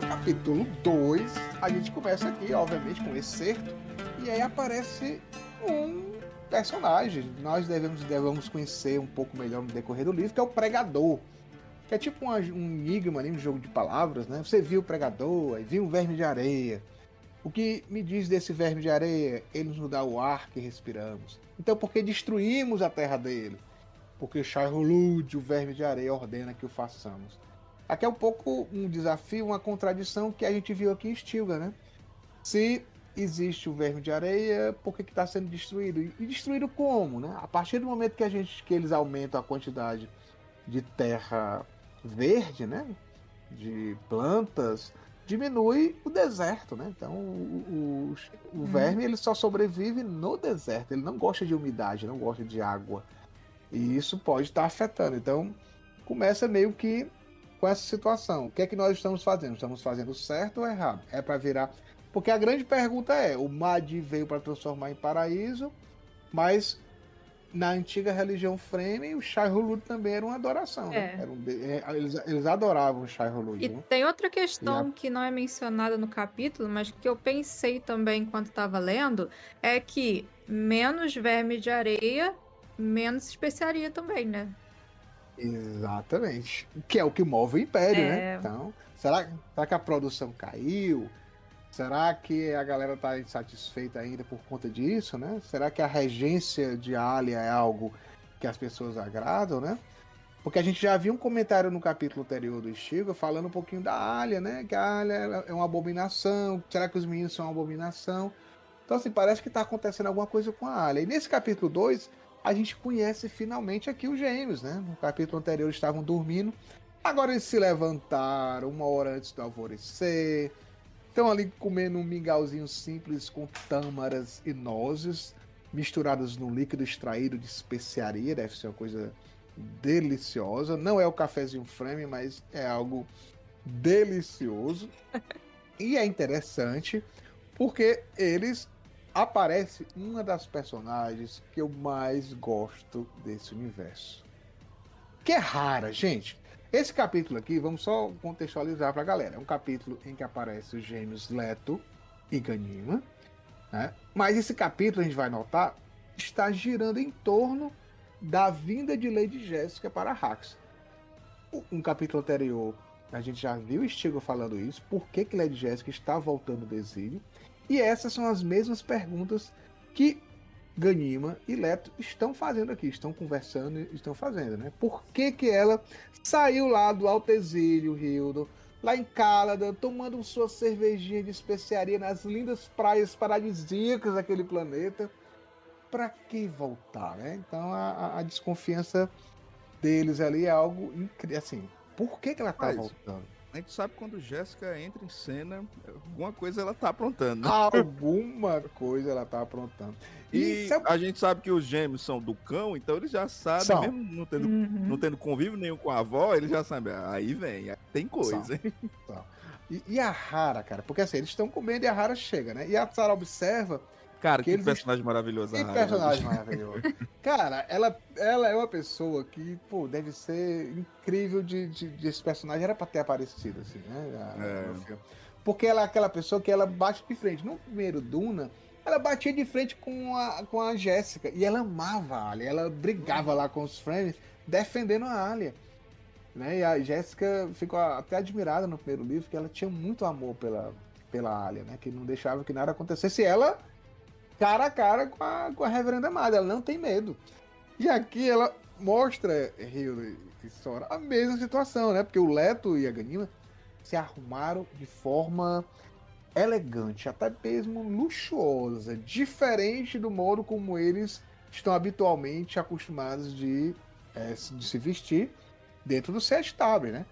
Capítulo 2, a gente começa aqui, obviamente, com esse certo, e aí aparece um personagem. Nós devemos conhecer um pouco melhor no decorrer do livro, que é o Pregador, que é tipo um enigma, um jogo de palavras, né? Você viu o Pregador, aí viu um verme de areia. O que me diz desse verme de areia? Ele nos dá o ar que respiramos. Então, por que destruímos a terra dele? Porque Shai-Hulud, o verme de areia, ordena que o façamos. Aqui é um pouco um desafio, uma contradição que a gente viu aqui em Stilgar, né? Se existe o verme de areia, por que está sendo destruído? E destruído como, né? A partir do momento que eles aumentam a quantidade de terra verde, né? De plantas, diminui o deserto, né? Então o verme ele só sobrevive no deserto, ele não gosta de umidade, não gosta de água. E isso pode estar afetando. Então começa meio que com essa situação. O que é que nós estamos fazendo? Estamos fazendo certo ou errado? É para virar... Porque a grande pergunta é, o Mahdi veio para transformar em paraíso, mas na antiga religião Fremen, o Shai-Hulud também era uma adoração. Né? Eles adoravam o Shai-Hulud. E né? tem outra questão que não é mencionada no capítulo, mas que eu pensei também enquanto estava lendo, é que menos verme de areia, menos especiaria também, né? Exatamente. Que é o que move o Império, né? Então, será que a produção caiu? Será que a galera tá insatisfeita ainda por conta disso, né? Será que a regência de Alia é algo que as pessoas agradam, né? Porque a gente já viu um comentário no capítulo anterior do Stilgar falando um pouquinho da Alia, né? Que a Alia é uma abominação. Será que os meninos são uma abominação? Então, assim, parece que tá acontecendo alguma coisa com a Alia. E nesse capítulo 2, a gente conhece finalmente aqui os gêmeos, né? No capítulo anterior eles estavam dormindo. Agora eles se levantaram 1 hora antes do alvorecer. Estão ali comendo um mingauzinho simples com tâmaras e nozes misturadas num líquido extraído de especiaria. Deve ser uma coisa deliciosa. Não é o cafezinho Fremen, mas é algo delicioso. E é interessante porque aparece uma das personagens que eu mais gosto desse universo. Que é rara, gente. Esse capítulo aqui, vamos só contextualizar pra galera. É um capítulo em que aparece os gêmeos Leto e Ganima, né? Mas esse capítulo, a gente vai notar, está girando em torno da vinda de Lady Jéssica para Arrax. Um capítulo anterior, a gente já viu o Stilgar falando isso. Por que Lady Jéssica está voltando do exílio? E essas são as mesmas perguntas que Ganima e Leto estão fazendo aqui, estão conversando e estão fazendo, né? Por que ela saiu lá do alto exílio, Hildon? lá em Caladan, tomando sua cervejinha de especiaria nas lindas praias paradisíacas daquele planeta. Pra que voltar, né? Então a desconfiança deles ali é algo incrível. Assim, por que ela tá Mas- voltando? A gente sabe quando Jéssica entra em cena, alguma coisa ela tá aprontando, né? Alguma coisa ela tá aprontando. E Isso é- a gente sabe que os gêmeos são do cão, então eles já sabem, São. mesmo não Uhum. tendo convívio nenhum com a avó, eles já sabem, aí vem, aí tem coisa, São. hein? E a Hara, cara, porque assim, eles estão comendo e a Hara chega, né? E a Sarah observa. Cara, Que que eles personagem maravilhoso. Que a Hara, personagem né? maravilhoso. Cara, ela é uma pessoa que, pô, deve ser incrível de esse personagem. Era pra ter aparecido, assim, né? No filme. Porque ela é aquela pessoa que ela bate de frente. No primeiro Duna, ela batia de frente com a Jéssica. E ela amava a Alia. Ela brigava lá com os Fremen, defendendo a Alia. Né? E a Jéssica ficou até admirada no primeiro livro, que ela tinha muito amor pela Alia, né? Que não deixava que nada acontecesse. E ela, cara a cara com a Reverenda Madre, ela não tem medo. E aqui ela mostra, Hilda e Sora, a mesma situação, né? Porque o Leto e a Ganima se arrumaram de forma elegante, até mesmo luxuosa, diferente do modo como eles estão habitualmente acostumados de se vestir dentro do Set Table, né?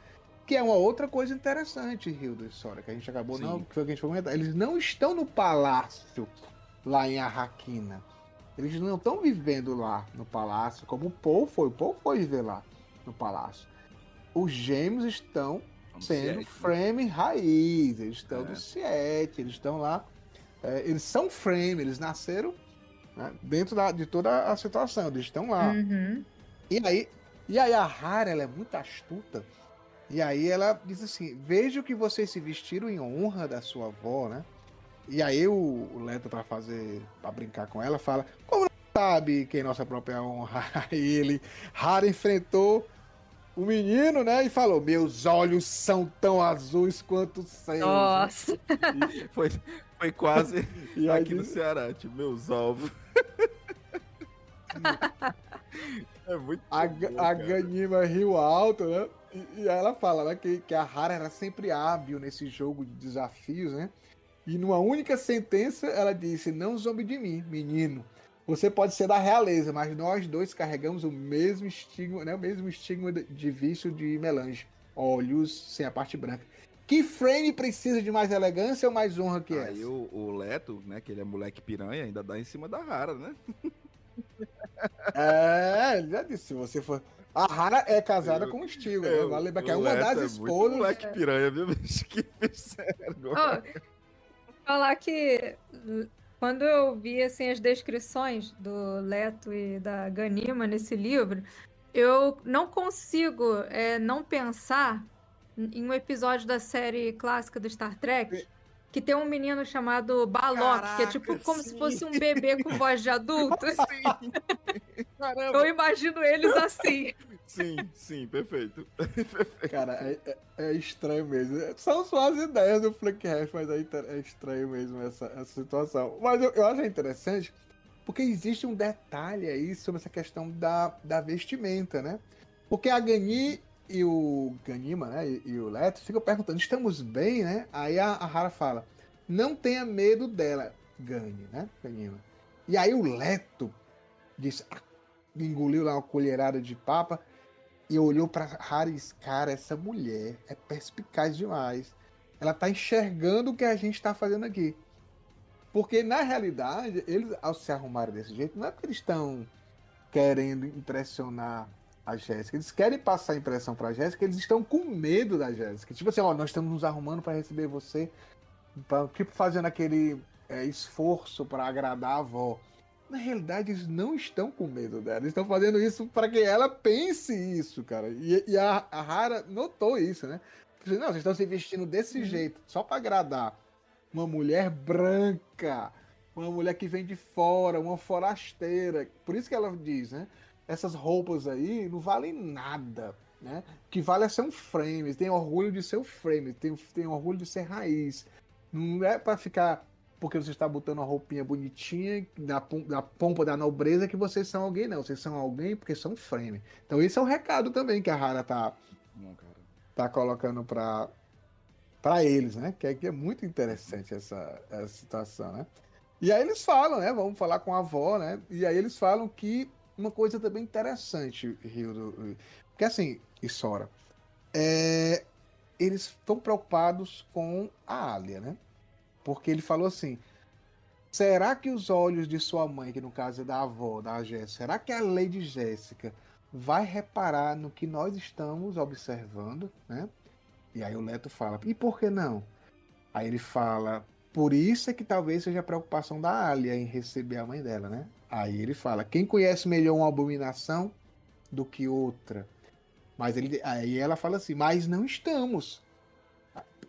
Que é uma outra coisa interessante, Hilda e Sora, que a gente acabou, Sim. não, que foi o que a gente foi comentar. Eles não estão no palácio lá em Arrakina. Eles não estão vivendo lá no palácio como o Paul foi. O Paul foi viver lá no palácio. Os gêmeos estão sendo frame raiz. Eles estão no Siete. Eles estão lá. Eles são frame. Eles nasceram, né, dentro de toda a situação. Eles estão lá. Uhum. E aí a Hara, ela é muito astuta. E aí ela diz assim: vejo que vocês se vestiram em honra da sua avó, né? E aí o Leto, pra brincar com ela, fala: como não sabe quem é nossa própria honra? Aí ele, Hara, enfrentou o menino, né? E falou: meus olhos são tão azuis quanto os seus. Nossa. Foi quase E aí aqui no Ceará, tipo, meus ovos. É muito A bom, cara. Ganima riu alto, né? E ela fala, né, que a Hara era sempre hábil nesse jogo de desafios, né? E numa única sentença ela disse: não zombe de mim, menino. Você pode ser da realeza, mas nós dois carregamos o mesmo estigma, né? O mesmo estigma de vício de melange. Olhos sem a parte branca. Que frame precisa de mais elegância ou mais honra que essa? Aí o Leto, né, que ele é moleque piranha, ainda dá em cima da Hara, né? Ele já disse, se você for... A Hara é casada com o Stilgar, né? Vale lembrar que é uma das Muito esposas... moleque piranha, viu, bicho? Que fizeram. Ó, falar que quando eu vi assim, as descrições do Leto e da Ganima nesse livro, eu não consigo não pensar em um episódio da série clássica do Star Trek que tem um menino chamado Balok, que é tipo Caraca, como se sim. fosse um bebê com voz de adulto. Caramba. Eu imagino eles assim. Sim, perfeito. Cara, é estranho mesmo. São só as ideias do Flickhash, mas é estranho mesmo essa situação. Mas eu acho interessante, porque existe um detalhe aí sobre essa questão da vestimenta, né? Porque a Gani e o Ganima, né, e o Leto ficam perguntando: estamos bem, né? Aí a Hara fala: não tenha medo dela, Gani, né, Ganima. E aí o Leto disse, engoliu lá uma colherada de papa e olhou pra Hara e disse: cara, essa mulher é perspicaz demais. Ela tá enxergando o que a gente tá fazendo aqui. Porque, na realidade, eles, ao se arrumarem desse jeito, não é porque eles estão querendo impressionar a Jéssica. Eles querem passar a impressão pra Jéssica, eles estão com medo da Jéssica. Tipo assim, ó, nós estamos nos arrumando para receber você, tipo fazendo aquele esforço para agradar a avó. Na realidade, eles não estão com medo dela. Eles estão fazendo isso para que ela pense isso, cara. E a Hara notou isso, né? Não, vocês estão se vestindo desse jeito, só para agradar uma mulher branca, uma mulher que vem de fora, uma forasteira. Por isso que ela diz, né? Essas roupas aí não valem nada, né? O que vale é ser um frame, tem orgulho de ser o frame, tem orgulho de ser raiz. Não é para ficar, porque você está botando uma roupinha bonitinha, da pompa da nobreza, que vocês são alguém, não. Vocês são alguém porque são frame. Então esse é o recado também que a Hara tá colocando pra Para eles, né? Que é muito interessante essa situação, né? E aí eles falam, né? Vamos falar com a avó, né? E aí eles falam que uma coisa também interessante, Hildo, porque assim, e Sora, eles estão preocupados com a Alia, né? Porque ele falou assim: será que os olhos de sua mãe, que no caso é da avó, da Jéssica, será que a Lady Jéssica vai reparar no que nós estamos observando, né? E aí o Leto fala: e por que não? Aí ele fala: por isso é que talvez seja a preocupação da Alia em receber a mãe dela, né? Aí ele fala: quem conhece melhor uma abominação do que outra? Aí ela fala assim: mas não estamos.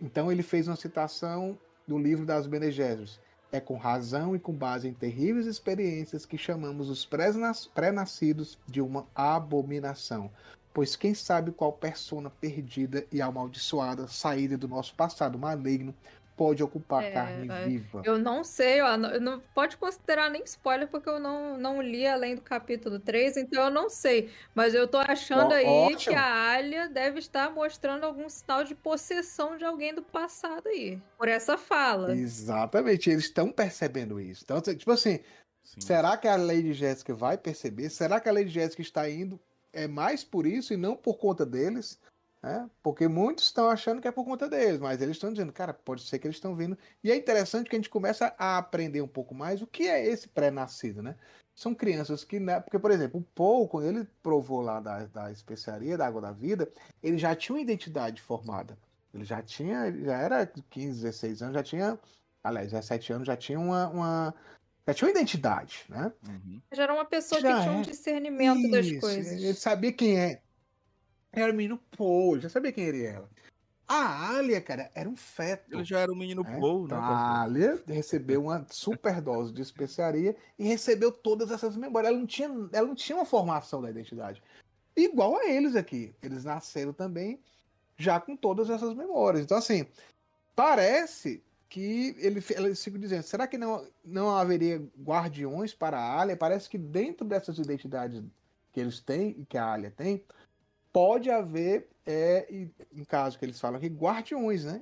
Então ele fez uma citação do livro das Bene Gesserit. É com razão e com base em terríveis experiências que chamamos os pré-nascidos de uma abominação. Pois quem sabe qual persona perdida e amaldiçoada saída do nosso passado maligno pode ocupar carne viva. Eu não sei, ó, não pode considerar nem spoiler, porque eu não li além do capítulo 3, então eu não sei. Mas eu tô achando aí Ótimo. que a Alia deve estar mostrando algum sinal de possessão de alguém do passado aí, por essa fala. Exatamente, eles estão percebendo isso. Então, tipo assim, Sim. será que a Lady Jéssica vai perceber? Será que a Lady Jéssica está indo mais por isso e não por conta deles? Né? Porque muitos estão achando que é por conta deles, mas eles estão dizendo, cara, pode ser que eles estão vindo. E é interessante que a gente começa a aprender um pouco mais o que é esse pré-nascido, né? São crianças que, né? Porque, por exemplo, o Paul, quando ele provou lá da especiaria, da água da vida, ele já tinha uma identidade formada. Ele já era 15, 16 anos, já tinha, aliás, 17 anos, já tinha já tinha uma identidade, né? Uhum. Já era uma pessoa Já que tinha um discernimento das coisas. Ele sabia quem é. Era o menino Paul, ele já sabia quem ele era. A Alia, cara, era um feto. Ele já era o menino Paul, Então, né? a Alia recebeu uma super dose de especiaria e recebeu todas essas memórias. Ela não tinha uma formação da identidade. Igual a eles aqui. Eles nasceram também já com todas essas memórias. Então, assim, parece que eles ficam dizendo, será que não haveria guardiões para a Alia? Parece que dentro dessas identidades que eles têm e que a Alia tem, pode haver, em caso que eles falam aqui, guardiões, né?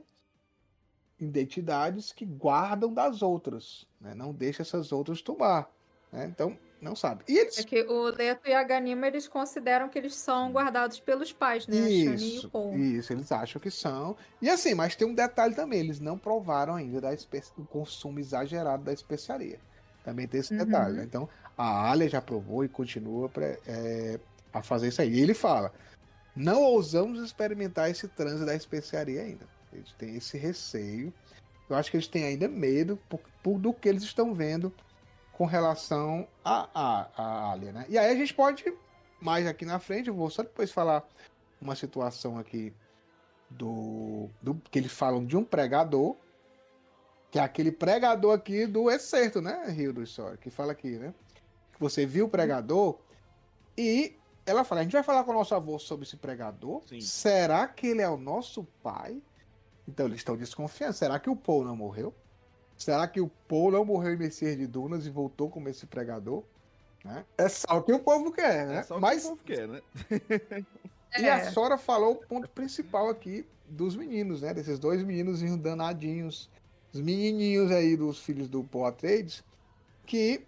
Identidades que guardam das outras, né? Não deixa essas outras tomar, né? Então, não sabe. E eles... É que o Leto e a Ganima, eles consideram que eles são guardados pelos pais, né? A Shani e o Paul. Isso, eles acham que são. E assim, mas tem um detalhe também, eles não provaram ainda do consumo exagerado da especiaria. Também tem esse detalhe, né? Então, a Alia já provou e continua a fazer isso aí. E ele fala: não ousamos experimentar esse transe da especiaria ainda. Eles têm esse receio. Eu acho que eles têm ainda medo do que eles estão vendo com relação a Alia, né? E aí a gente pode, mais aqui na frente, eu vou só depois falar uma situação aqui que eles falam de um pregador, que é aquele pregador aqui do excerto, né, Rio do História, que fala aqui, né? Que você viu o pregador e ela fala: a gente vai falar com o nosso avô sobre esse pregador? Sim. Será que ele é o nosso pai? Então eles estão desconfiando. Será que o Paul não morreu? Será que o Paul não morreu em Messias de Dunas e voltou como esse pregador? Né? É só o que o povo quer, né? É só o Mas... que o povo quer, né? E a Sora falou o ponto principal aqui dos meninos, né? Desses dois meninos danadinhos. Os menininhos aí dos filhos do Paul Atreides, que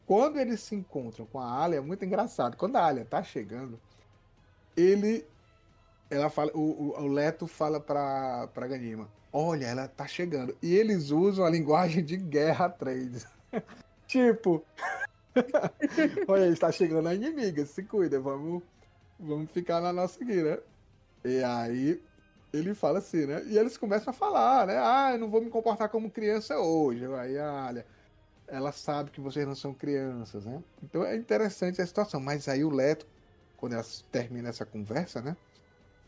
quando eles se encontram com a Alia, é muito engraçado. Quando a Alia tá chegando, ela fala, o Leto fala pra Ganima: olha, ela tá chegando. E eles usam a linguagem de guerra Atreides. Tipo, olha, está chegando a inimiga, se cuida, vamos ficar na nossa aqui, né? E aí ele fala assim, né? E eles começam a falar, né? Ah, eu não vou me comportar como criança hoje. Aí a Alia, ela sabe que vocês não são crianças, né? Então é interessante a situação. Mas aí o Leto, quando elas terminam essa conversa, né?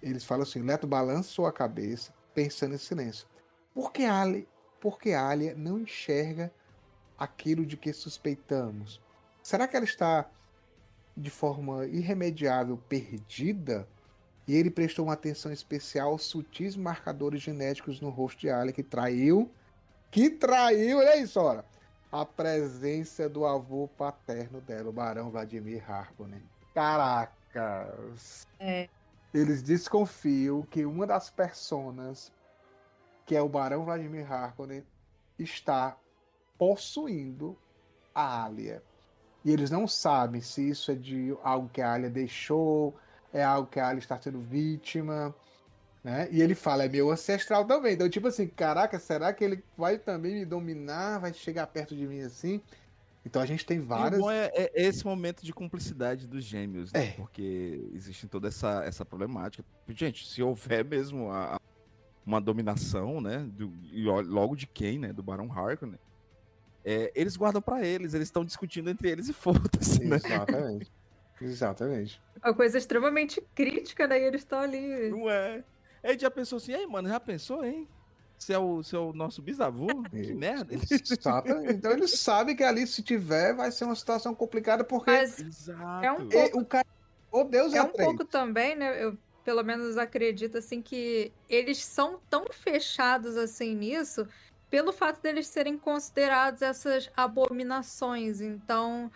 Eles falam assim: Leto balança sua cabeça, pensando em silêncio. Por que a Alia não enxerga aquilo de que suspeitamos? Será que ela está de forma irremediável perdida? E ele prestou uma atenção especial aos sutis marcadores genéticos no rosto de Alia, que traiu, olha isso, olha, a presença do avô paterno dela, o Barão Vladimir Harkonnen. Caracas! É. Eles desconfiam que uma das personas que é o Barão Vladimir Harkonnen, está possuindo a Alia. E eles não sabem se isso é de algo que a Alia deixou, é algo que a Alia está sendo vítima, né? E ele fala, é meu ancestral também. Então, tipo assim, caraca, será que ele vai também me dominar, vai chegar perto de mim assim? Então a gente tem E o várias... bom é esse momento de cumplicidade dos gêmeos, né? É. Porque existe toda essa problemática. Gente, se houver mesmo uma dominação, né? Logo de quem, né? Do Barão Harkonnen. Eles guardam pra eles estão discutindo entre eles e foda-se, né? Exatamente. Exatamente. Uma coisa extremamente crítica, né? E eles estão ali. Não é? Aí já pensou assim, ei, mano, já pensou, hein? Se é o nosso bisavô? Que merda. Exatamente. Então ele sabe que ali, se tiver, vai ser uma situação complicada, porque Mas Exato. é um pouco, o cara... O Deus é um Atreides. pouco também, né? Eu pelo menos acredito assim que eles são tão fechados assim nisso, pelo fato deles serem considerados essas abominações. Então,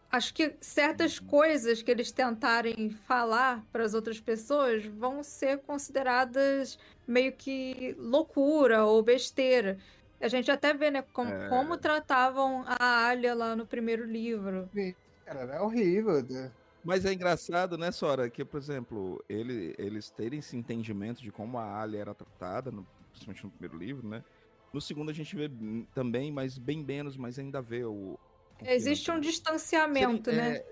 acho que certas coisas que eles tentarem falar para as outras pessoas vão ser consideradas meio que loucura ou besteira. A gente até vê, né, como tratavam a Alia lá no primeiro livro. Cara, é horrível. Né? Mas é engraçado, né, Sora, que, por exemplo, eles terem esse entendimento de como a Alia era tratada, principalmente no primeiro livro, né? No segundo a gente vê também, mas bem menos, mas ainda vê o... Existe um distanciamento, né?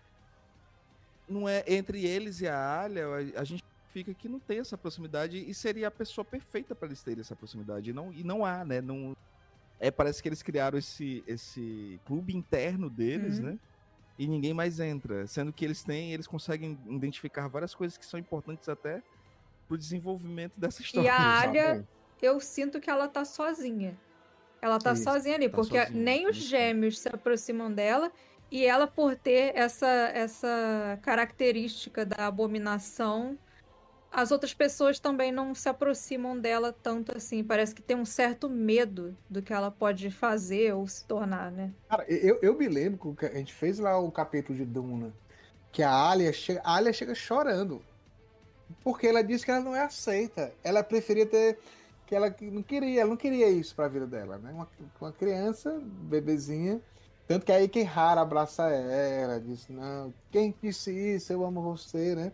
Não é entre eles e a Alia, a gente fica que não tem essa proximidade e seria a pessoa perfeita para eles terem essa proximidade. E não há, né? Não, parece que eles criaram esse clube interno deles, né? E ninguém mais entra. Sendo que eles conseguem identificar várias coisas que são importantes até pro desenvolvimento dessa história. E a Alia, Exatamente. eu sinto que ela tá sozinha. Ela tá Isso, sozinha ali, tá porque sozinha, nem os isso. gêmeos se aproximam dela, e ela, por ter essa característica da abominação, as outras pessoas também não se aproximam dela tanto assim. Parece que tem um certo medo do que ela pode fazer ou se tornar, né? Cara, eu me lembro que a gente fez lá o capítulo de Duna, que a Alia chega chorando. Porque ela disse que ela não é aceita. Ela preferia ter... que ela não queria isso pra vida dela, né? Uma criança, bebezinha. Tanto que aí que Rara abraça ela, diz, não, quem disse isso? Eu amo você, né?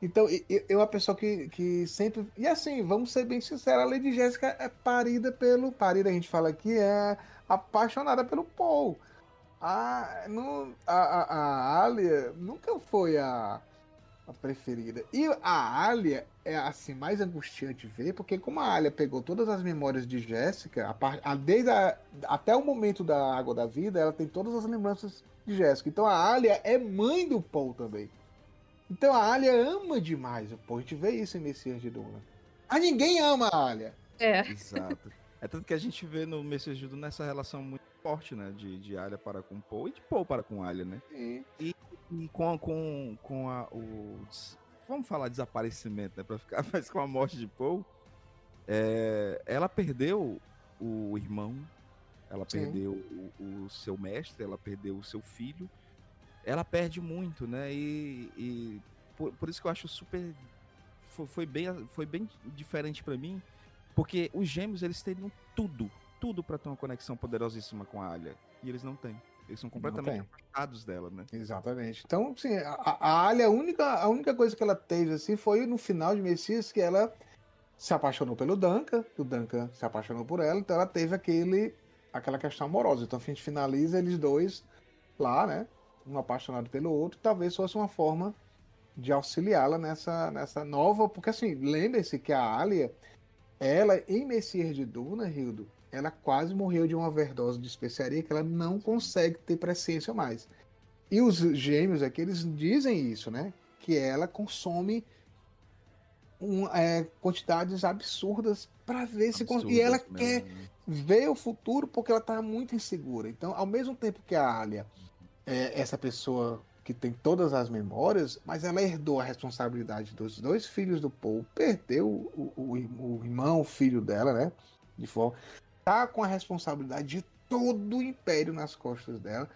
Então, eu uma pessoa que sempre... E assim, vamos ser bem sinceros, a Lady Jéssica é parida, a gente fala aqui, é apaixonada pelo Paul. A Alia nunca foi a preferida. E a Alia é assim mais angustiante ver, porque como a Alia pegou todas as memórias de Jéssica, até o momento da Água da Vida, ela tem todas as lembranças de Jéssica. Então a Alia é mãe do Paul também. Então a Alia ama demais o Paul. A gente vê isso em Messias de Duna. Ninguém ama a Alia. Exato. É tanto que a gente vê no Messias de Duna essa relação muito forte, né? De Alia para com Paul e de Paul para com Alia, né? Sim. E com o vamos falar desaparecimento, né, para ficar mais com a morte de Paul, ela perdeu o irmão, ela Sim. perdeu o seu mestre, ela perdeu o seu filho, ela perde muito, né, e por isso que eu acho foi bem diferente para mim, porque os gêmeos, eles teriam tudo para ter uma conexão poderosíssima com a Alia, e eles não têm. Eles são completamente afastados dela, né? Exatamente. Então, assim, a Alia, a única coisa que ela teve, assim, foi no final de Messias, que ela se apaixonou pelo Duncan, o Duncan se apaixonou por ela, então ela teve aquela questão amorosa. Então a gente finaliza eles dois lá, né? Um apaixonado pelo outro, talvez fosse uma forma de auxiliá-la nessa nova... Porque, assim, lembre-se que a Alia, ela, em Messias de Duna, Hildo, ela quase morreu de uma overdose de especiaria que ela não consegue ter presciência mais. E os gêmeos aqui, eles dizem isso, né? Que ela consome quantidades absurdas para ver se... E ela quer ver o futuro porque ela tá muito insegura. Então, ao mesmo tempo que a Alia é essa pessoa que tem todas as memórias, mas ela herdou a responsabilidade dos dois filhos do Paul, perdeu o irmão, o filho dela, né? De forma... Tá com a responsabilidade de todo o império nas costas dela.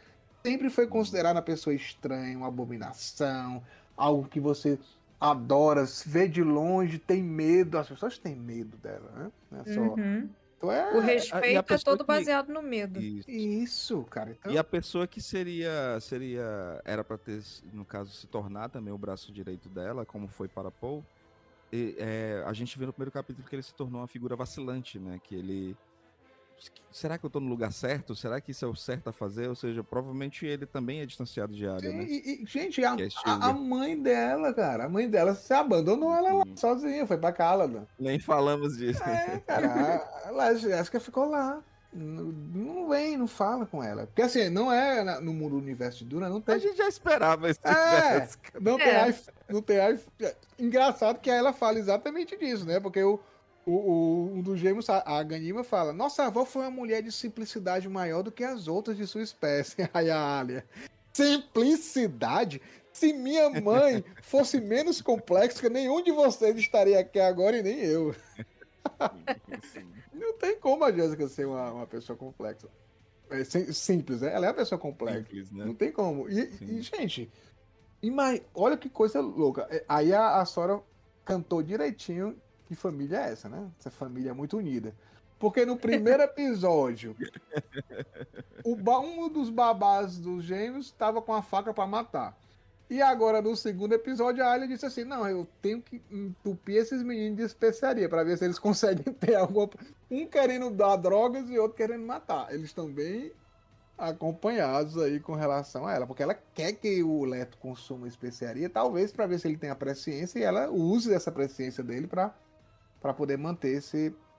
Sempre foi considerada uma pessoa estranha, uma abominação, algo que você adora, vê de longe, tem medo. As pessoas têm medo dela, né? Não é só... Uhum. Então O respeito é pessoa todo que- baseado no medo. Isso, cara. Então, E a pessoa que era pra ter, no caso, se tornar também o braço direito dela, como foi para Paul, a gente vê no primeiro capítulo que ele se tornou uma figura vacilante, né? Que ele... Será que eu tô no lugar certo? Será que isso é o certo a fazer? Ou seja, provavelmente ele também é distanciado de área, né? gente, Que é a mãe dela, cara, a mãe dela se abandonou ela lá sozinha, foi pra Caladan. Nem falamos disso. Cara, a Jéssica ficou lá. Não vem, não fala com ela. Porque assim, não é no mundo do universo de Duna, não A tem. gente já esperava esse Jéssica. Não tem não tem engraçado que ela fala exatamente disso, né? Porque um dos gêmeos, a Ganima, fala: Nossa avó foi uma mulher de simplicidade maior do que as outras de sua espécie. Aí a Alia: Simplicidade? Se minha mãe fosse menos complexa, nenhum de vocês estaria aqui agora e nem eu. Não tem como a Jéssica ser uma pessoa complexa. Simples, né? Ela é uma pessoa complexa. Simples, né? Não tem como. E gente, olha que coisa louca. Aí a Sora cantou direitinho que família é essa, né? Essa família é muito unida. Porque no primeiro episódio, um dos babás dos gêmeos estava com a faca para matar. E agora, no segundo episódio, a Alia disse assim: Não, eu tenho que entupir esses meninos de especiaria para ver se eles conseguem ter alguma. Um querendo dar drogas e outro querendo matar. Eles estão bem acompanhados aí com relação a ela, porque ela quer que o Leto consuma especiaria, talvez para ver se ele tem a presciência e ela use essa presciência dele para poder manter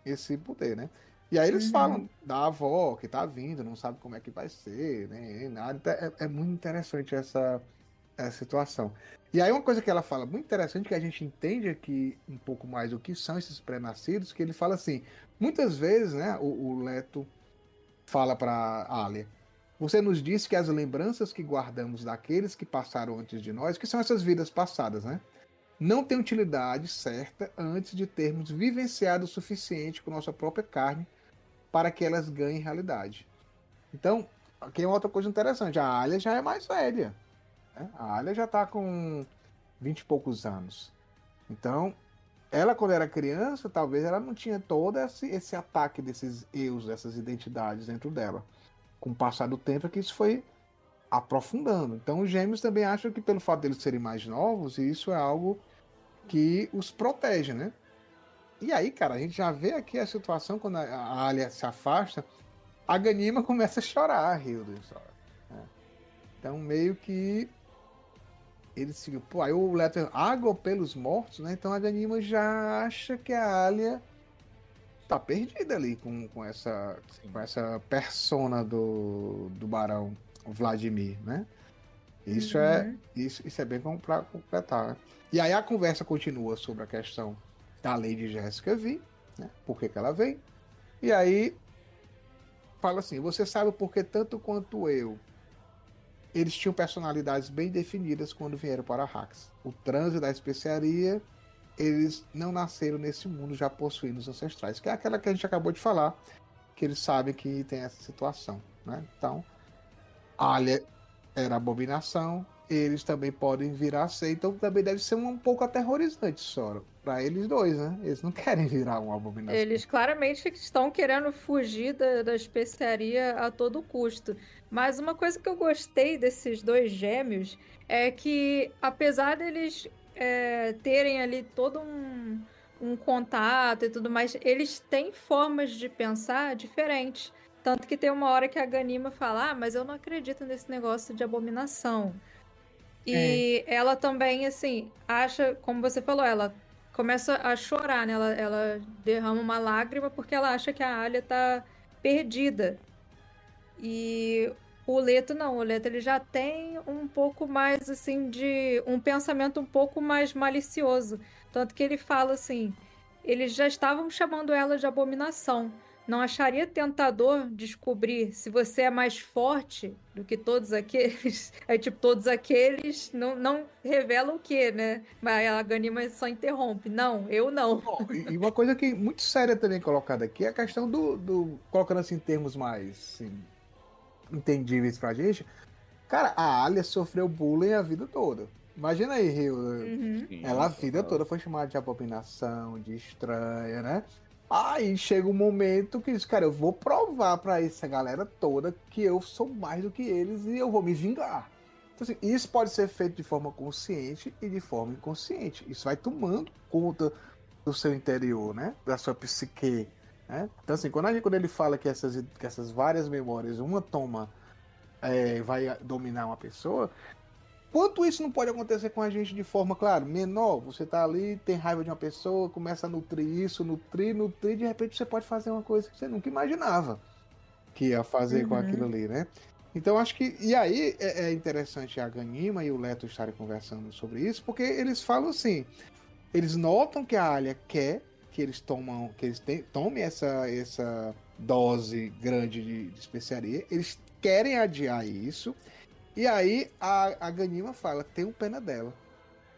esse poder, né? E aí eles falam da avó que tá vindo, não sabe como é que vai ser, né? Nada. Então, é muito interessante essa situação. E aí uma coisa que ela fala muito interessante, que a gente entende aqui um pouco mais o que são esses pré-nascidos, que ele fala assim, muitas vezes, né, o Leto fala para Alia: Você nos disse que as lembranças que guardamos daqueles que passaram antes de nós, que são essas vidas passadas, né, não tem utilidade certa antes de termos vivenciado o suficiente com nossa própria carne para que elas ganhem realidade. Então, aqui é uma outra coisa interessante. A Alia já é mais velha. A Alia já tá com 20 e poucos anos. Então, ela quando era criança, talvez ela não tinha todo esse ataque desses eus, dessas identidades dentro dela. Com o passar do tempo é que isso foi aprofundando. Então, os gêmeos também acham que pelo fato deles serem mais novos, isso é algo que os protege, né? E aí, cara, a gente já vê aqui a situação quando a Alia se afasta, a Ganima começa a chorar, a Hilda. Né? Então, meio que eles ficam, pô, aí o Leto água pelos mortos, né? Então a Ganima já acha que a Alia tá perdida ali com essa persona do Barão Vladimir, né? Isso é bem pra completar, né? E aí a conversa continua sobre a questão da Lady Jéssica vir, né? Por que ela veio? E aí fala assim: você sabe por que tanto quanto eu eles tinham personalidades bem definidas quando vieram para Arrax. O trânsito da especiaria, eles não nasceram nesse mundo já possuindo os ancestrais, que é aquela que a gente acabou de falar, que eles sabem que tem essa situação, né? Então, Alia era abominação, eles também podem virar ser, então também deve ser um pouco aterrorizante, Sora, para eles dois, né? Eles não querem virar uma abominação. Eles claramente estão querendo fugir da especiaria a todo custo. Mas uma coisa que eu gostei desses dois gêmeos é que, apesar deles terem ali todo um contato e tudo mais, eles têm formas de pensar diferentes. Tanto que tem uma hora que a Ganima fala: mas eu não acredito nesse negócio de abominação. E ela também, assim, acha, como você falou, ela começa a chorar, né? Ela derrama uma lágrima porque ela acha que a Alia tá perdida. E o Leto não, o Leto ele já tem um pouco mais, assim, de um pensamento um pouco mais malicioso. Tanto que ele fala assim, eles já estavam chamando ela de abominação. Não acharia tentador descobrir se você é mais forte do que todos aqueles? Aí, tipo, todos aqueles não revelam o quê, né? Mas a Ganima só interrompe. Não, eu não. E uma coisa que muito séria também colocada aqui é a questão colocando assim em termos mais assim, entendíveis pra gente. Cara, a Alia sofreu bullying a vida toda. Imagina aí, Rio. Uhum. Ela a vida toda foi chamada de abominação, de estranha, né? Aí chega um momento que diz, cara, eu vou provar pra essa galera toda que eu sou mais do que eles e eu vou me vingar. Então, assim, isso pode ser feito de forma consciente e de forma inconsciente. Isso vai tomando conta do seu interior, né? Da sua psique, né? Então, assim, quando ele fala que essas várias memórias, uma vai dominar uma pessoa, quanto isso não pode acontecer com a gente de forma, claro, menor? Você tá ali, tem raiva de uma pessoa, começa a nutrir isso, nutrir, de repente você pode fazer uma coisa que você nunca imaginava que ia fazer com aquilo ali, né? Então acho que. E aí é interessante a Ganima e o Leto estarem conversando sobre isso, porque eles falam assim: eles notam que a Alia quer que eles tomem essa dose grande de especiaria, eles querem adiar isso. E aí a Ganima fala, tem pena dela.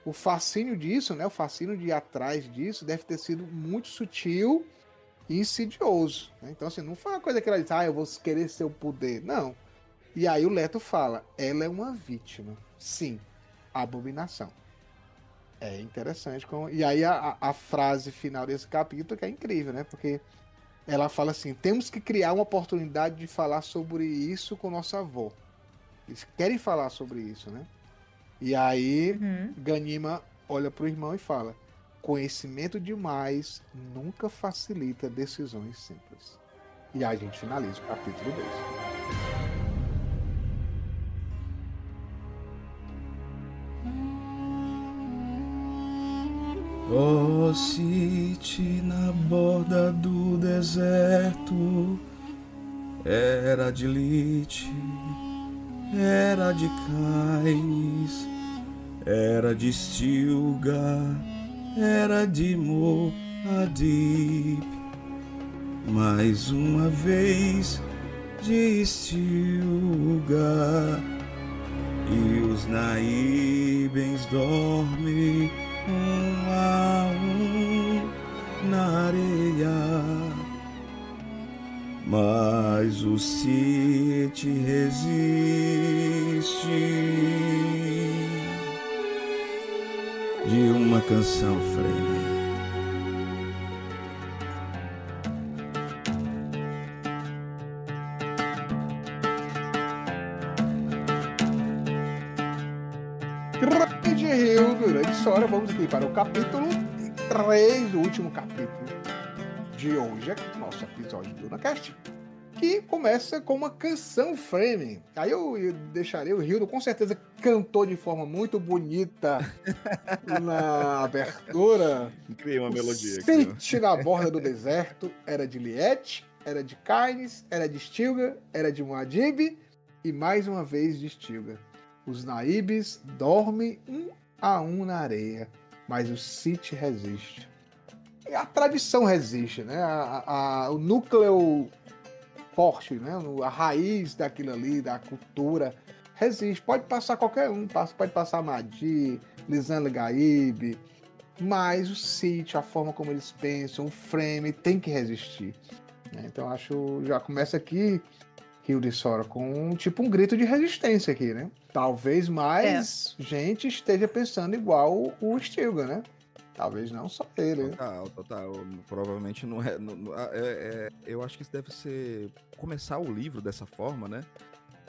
O fascínio disso, né? O fascínio de ir atrás disso deve ter sido muito sutil e insidioso. Né? Então, assim, não foi uma coisa que ela disse, eu vou querer seu poder. Não. E aí o Leto fala, ela é uma vítima. Sim, abominação. É interessante. E aí a frase final desse capítulo que é incrível, né? Porque ela fala assim, temos que criar uma oportunidade de falar sobre isso com nossa avó. Eles querem falar sobre isso, né? E aí, Ganima olha pro irmão e fala: conhecimento demais nunca facilita decisões simples. E aí a gente finaliza o capítulo 2. Ó City na borda do deserto, era de Lite, era de Caines, era de Stilgar, era de Moadib. Mais uma vez de Stilgar, e os Naibens dormem a na areia. Mas o City resiste de uma canção Fremen. Grande Rio, grande Sora, vamos aqui para o capítulo 3, o último capítulo de hoje, aqui no nosso episódio do DunaCast, que começa com uma canção Fremen. Aí eu deixarei o Hildo, com certeza cantou de forma muito bonita na abertura. Criei uma melodia aqui. City na borda do deserto, era de Liet, era de Caines, era de Stilgar, era de Muad'Dib e mais uma vez de Stilgar. Os Naibes dormem um a um na areia, mas o City resiste. E a tradição resiste, né? O núcleo forte, né? A raiz daquilo ali, da cultura, resiste. Pode passar qualquer um, pode passar Madi, Lisanne Gaib, mas o City, a forma como eles pensam, o Fremen tem que resistir. Né? Então acho, já começa aqui Rio de Sora com um grito de resistência aqui, né? Talvez mais gente esteja pensando igual o Stilgar, né? Talvez não só ele. Total. Provavelmente não é, eu acho que isso deve ser começar o livro dessa forma, né?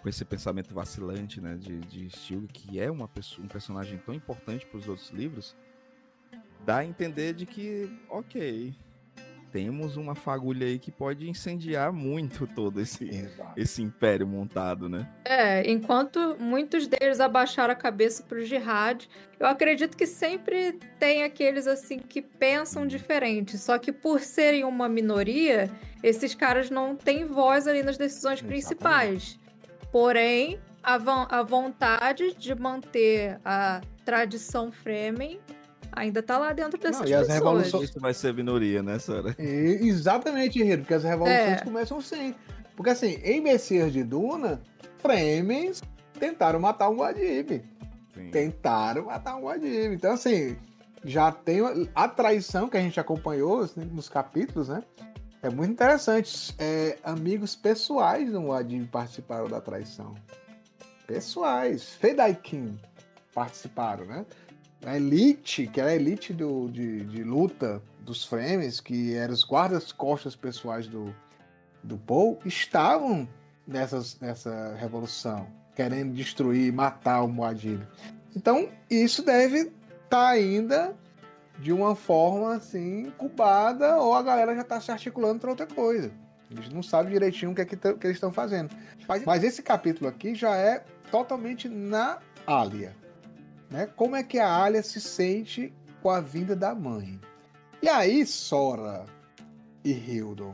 Com esse pensamento vacilante, né? De Stilgar, que é um personagem tão importante para os outros livros, dá a entender de que, ok, temos uma fagulha aí que pode incendiar muito todo esse império montado, né? Enquanto muitos deles abaixaram a cabeça pro Jihad, eu acredito que sempre tem aqueles assim que pensam diferente, só que por serem uma minoria, esses caras não têm voz ali nas decisões principais. Porém, a vontade de manter a tradição Fremen ainda tá lá dentro dessas pessoas. Isso vai ser minoria, né, Sora? Exatamente, Henrique, porque as revoluções começam assim. Porque assim, em Messias de Duna, Fremens tentaram matar um Muad'Dib. Então assim, já tem a traição que a gente acompanhou assim, nos capítulos, né? É muito interessante. Amigos pessoais do Muad'Dib participaram da traição. Pessoais. Fedaykin participaram, né? A elite, que era a elite de luta dos Fremen, que eram os guardas-costas pessoais do Paul, estavam nessa revolução, querendo destruir, matar o Muad'Dib. Então, isso deve estar ainda de uma forma assim, incubada, ou a galera já está se articulando para outra coisa. A gente não sabe direitinho o que eles estão fazendo. Mas esse capítulo aqui já é totalmente na Alia. Né? Como é que a Alia se sente com a vinda da mãe? E aí, Sora e Hildon,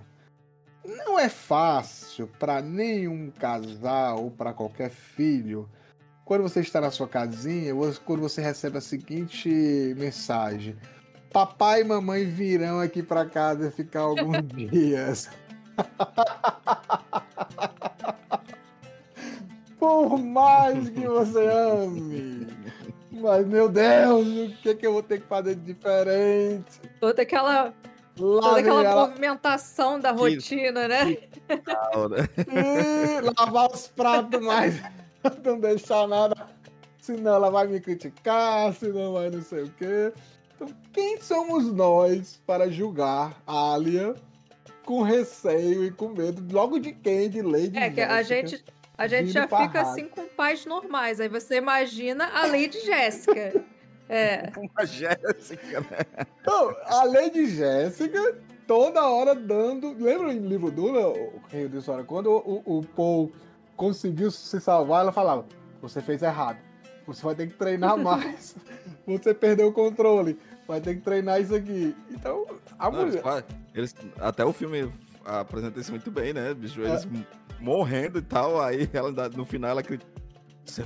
não é fácil para nenhum casal ou para qualquer filho, quando você está na sua casinha, quando você recebe a seguinte mensagem: papai e mamãe virão aqui para casa ficar alguns dias. Por mais que você ame, mas meu Deus, o que eu vou ter que fazer de diferente? Toda aquela movimentação da rotina, né? Lavar os pratos mais, não deixar nada, senão ela vai me criticar, senão vai não sei o quê. Então, quem somos nós para julgar a Alia com receio e com medo logo de quem? De Lady Jéssica? Que a gente já fica assim com pais normais. Aí você imagina a Lady Jéssica. Uma Jéssica, né? Então, a Lady Jéssica toda hora dando... Lembra em livro Duna, o Rei de Sora, quando o Paul conseguiu se salvar, ela falava: você fez errado, você vai ter que treinar mais, você perdeu o controle, vai ter que treinar isso aqui. Então, a mulher... Eles, até o filme apresenta isso muito bem, né, bicho? Eles morrendo e tal, aí ela, no final ela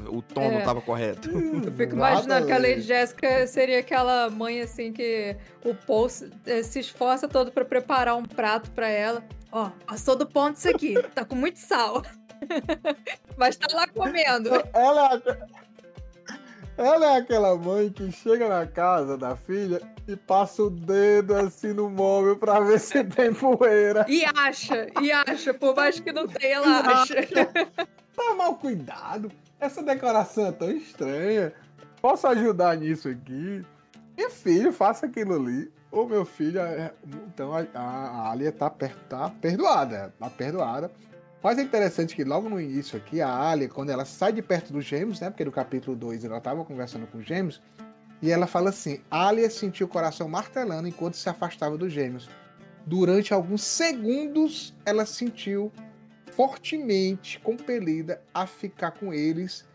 o tom não estava correto. Eu fico imaginando que a Lady Jéssica seria aquela mãe assim que o Paul se esforça todo para preparar um prato para ela. Ó, passou do ponto isso aqui, tá com muito sal. Mas tá lá comendo. Ela é aquela mãe que chega na casa da filha e passa o dedo assim no móvel pra ver se tem poeira. E acha, por mais que não tenha, ela acha. Tá mal cuidado. Essa decoração é tão estranha. Posso ajudar nisso aqui? Minha filha, faça aquilo ali. Ô, meu filho, então a Alia tá perdoada. Tá perdoada. Mas é interessante que logo no início aqui, a Alia, quando ela sai de perto dos gêmeos, né? Porque no capítulo 2 ela estava conversando com os gêmeos, e ela fala assim: Alia sentiu o coração martelando enquanto se afastava dos gêmeos. Durante alguns segundos, ela sentiu fortemente compelida a ficar com eles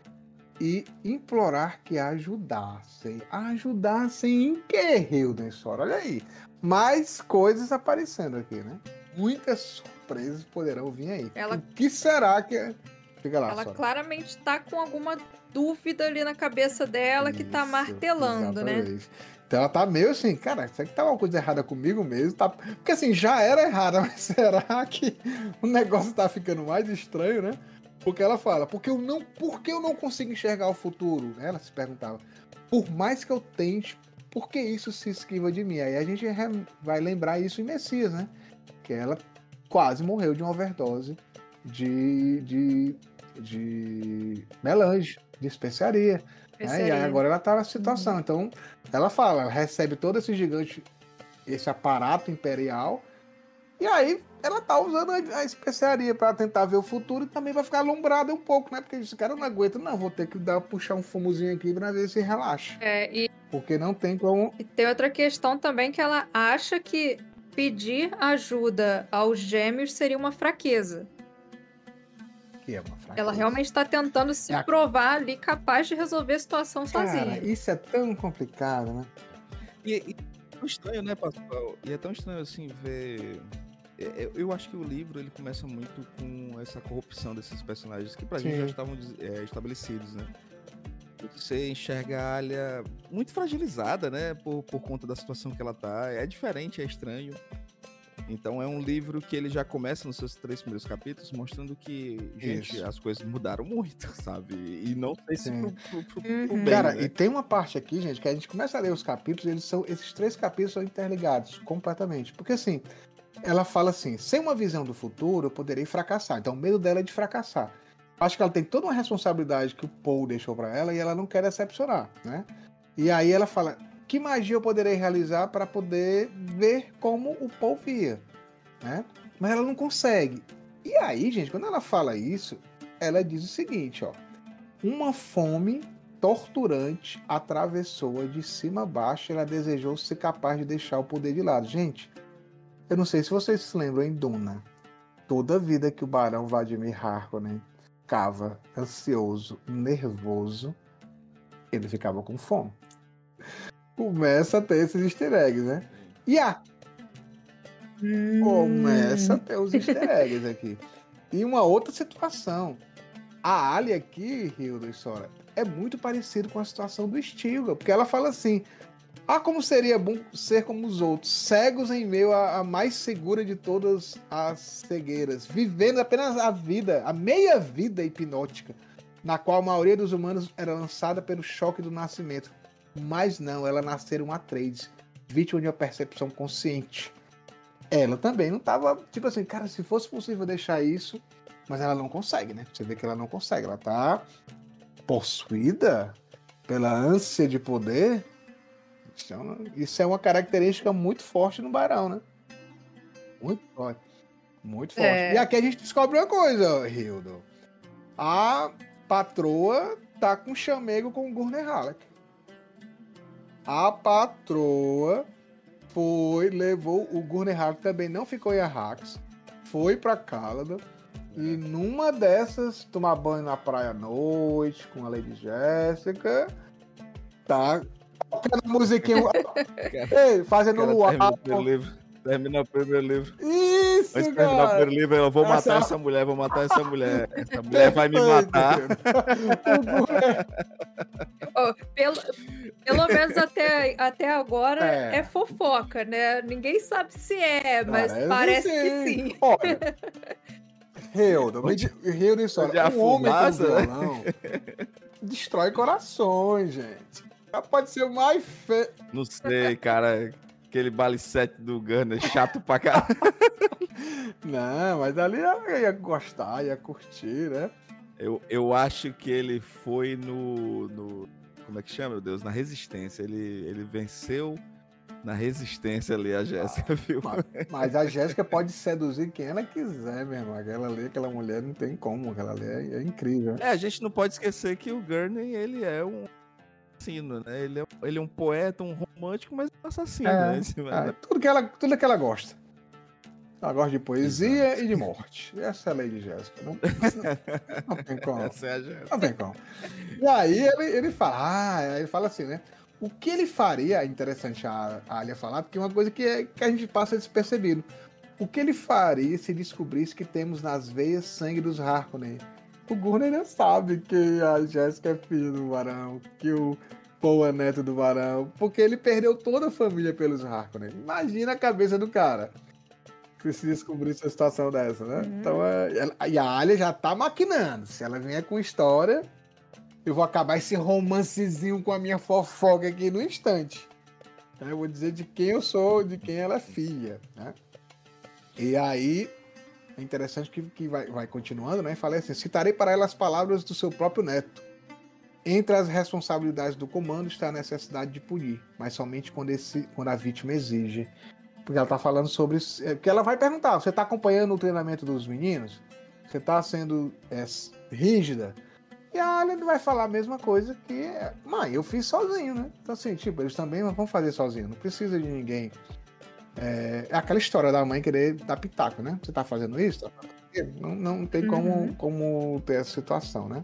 e implorar que a ajudassem. Ajudassem em quê, Hildon Sora? Olha aí. Mais coisas aparecendo aqui, né? Muitas surpresas poderão vir aí. O que será que é? Fica lá, ela Sora. claramente tá com alguma dúvida ali na cabeça dela que tá martelando, exatamente, né? Então ela tá meio assim, cara, será que tá uma coisa errada comigo mesmo? Tá... Porque assim, já era errada, mas será que o negócio tá ficando mais estranho, né? Porque ela fala, por que eu não consigo enxergar o futuro? Ela se perguntava. Por mais que eu tente, por que isso se esquiva de mim? Aí a gente vai lembrar isso em Messias, né? Que ela quase morreu de uma overdose de melange, de especiaria. Né? E aí agora ela tá na situação. Então, ela fala, ela recebe todo esse gigante, esse aparato imperial, e aí ela tá usando a especiaria para tentar ver o futuro e também vai ficar alumbrada um pouco, né? Porque esse cara não aguenta, não, vou ter que puxar um fumozinho aqui pra ver se relaxa. Porque não tem como... E tem outra questão também, que ela acha que pedir ajuda aos gêmeos seria uma fraqueza. Que é uma fraqueza. Ela realmente está tentando se provar ali capaz de resolver a situação sozinha. Isso é tão complicado, né? E é tão estranho, né, Pascoal? E é tão estranho, assim, ver... Eu acho que o livro, ele começa muito com essa corrupção desses personagens que pra gente já estavam estabelecidos, né? Você enxerga a Alia muito fragilizada, né? Por conta da situação que ela tá. É diferente, é estranho. Então é um livro que ele já começa nos seus 3 primeiros capítulos mostrando que, gente, as coisas mudaram muito, sabe? E não sei se pro bem, cara, né? e tem uma parte aqui, gente, que a gente começa a ler os capítulos, esses 3 capítulos são interligados completamente. Porque assim, ela fala assim, sem uma visão do futuro eu poderei fracassar. Então o medo dela é de fracassar. Acho que ela tem toda uma responsabilidade que o Paul deixou pra ela e ela não quer decepcionar, né? E aí ela fala, que magia eu poderei realizar para poder ver como o Paul via, né? Mas ela não consegue. E aí, gente, quando ela fala isso, ela diz o seguinte, ó. Uma fome torturante atravessou-a de cima a baixo e ela desejou ser capaz de deixar o poder de lado. Gente, eu não sei se vocês se lembram em Duna. Toda vida que o Barão Vladimir Harkonnen ficava ansioso, nervoso, ele ficava com fome. Começa a ter esses easter eggs, né? Começa a ter os easter eggs aqui. E uma outra situação. A Alia aqui, Hilda e Sora, é muito parecido com a situação do Stilgar, porque ela fala assim, como seria bom ser como os outros, cegos em meio à mais segura de todas as cegueiras, vivendo apenas a vida, a meia vida hipnótica, na qual a maioria dos humanos era lançada pelo choque do nascimento. Mas não, ela nasceu uma Atreides, vítima de uma percepção consciente. Ela também não estava, tipo assim, cara, se fosse possível deixar isso, mas ela não consegue, né? Você vê que ela não consegue, ela tá possuída pela ânsia de poder. Isso é uma característica muito forte no Barão, né? Muito forte. Muito forte. E aqui a gente descobre uma coisa, Hildo. A patroa tá com chamego com o Gurney Halleck. A patroa levou o Gurney Halleck, também não ficou em Arrax, foi pra Caladan e numa dessas tomar banho na praia à noite com a Lady Jéssica, tá tocando a musiquinha, fazendo luar. Termina o primeiro livro. Isso, antes de terminar o primeiro livro, eu vou matar essa mulher, Essa mulher vai me matar. Pelo menos até agora é fofoca, né? Ninguém sabe se mas parece que sim. Olha, Hilda e Sora, um homem com violão destrói corações, gente. Pode ser o mais feio. Não sei, cara. Aquele balicete do Gunner, chato pra caralho. Não, mas ali ela ia gostar, ia curtir, né? Eu acho que ele foi no como é que chama, meu Deus? Na Resistência. Ele venceu na Resistência ali, a Jéssica, viu? Mas a Jéssica pode seduzir quem ela quiser, meu irmão. Aquela mulher não tem como. Aquela ali é incrível. A gente não pode esquecer que o Gurney, ele é um assassino, né? Ele é um poeta, um romântico, mas um assassino, né? Tudo que ela gosta. Ela gosta de poesia e de morte. Essa é a Lady Jéssica. Não tem como. Essa é a Jéssica. Não tem como. E aí ele fala assim, né? O que ele faria, é interessante a Alia falar, porque é uma coisa que a gente passa despercebido. O que ele faria se descobrisse que temos nas veias sangue dos Harkonnen? O Gurney não sabe que a Jéssica é filha do Barão, que o Paul é neto do Barão, porque ele perdeu toda a família pelos Harkonnen. Imagina a cabeça do cara que se descobrisse uma situação dessa, né? Então, e a Alia já tá maquinando. Se ela vier com história, eu vou acabar esse romancezinho com a minha fofoca aqui no instante. Eu vou dizer de quem eu sou, de quem ela é filha, né? E aí, é interessante que vai continuando, né? Falei assim, citarei para ela as palavras do seu próprio neto. Entre as responsabilidades do comando está a necessidade de punir, mas somente quando a vítima exige. Porque ela está falando sobre isso. Porque ela vai perguntar, você está acompanhando o treinamento dos meninos? Você está sendo rígida? E a Alia vai falar a mesma coisa que... Mãe, eu fiz sozinho, né? Então assim, tipo, eles também vão fazer sozinho. Não precisa de ninguém. É aquela história da mãe querer dar pitaco, né? Você tá fazendo isso? Não tem como ter essa situação, né?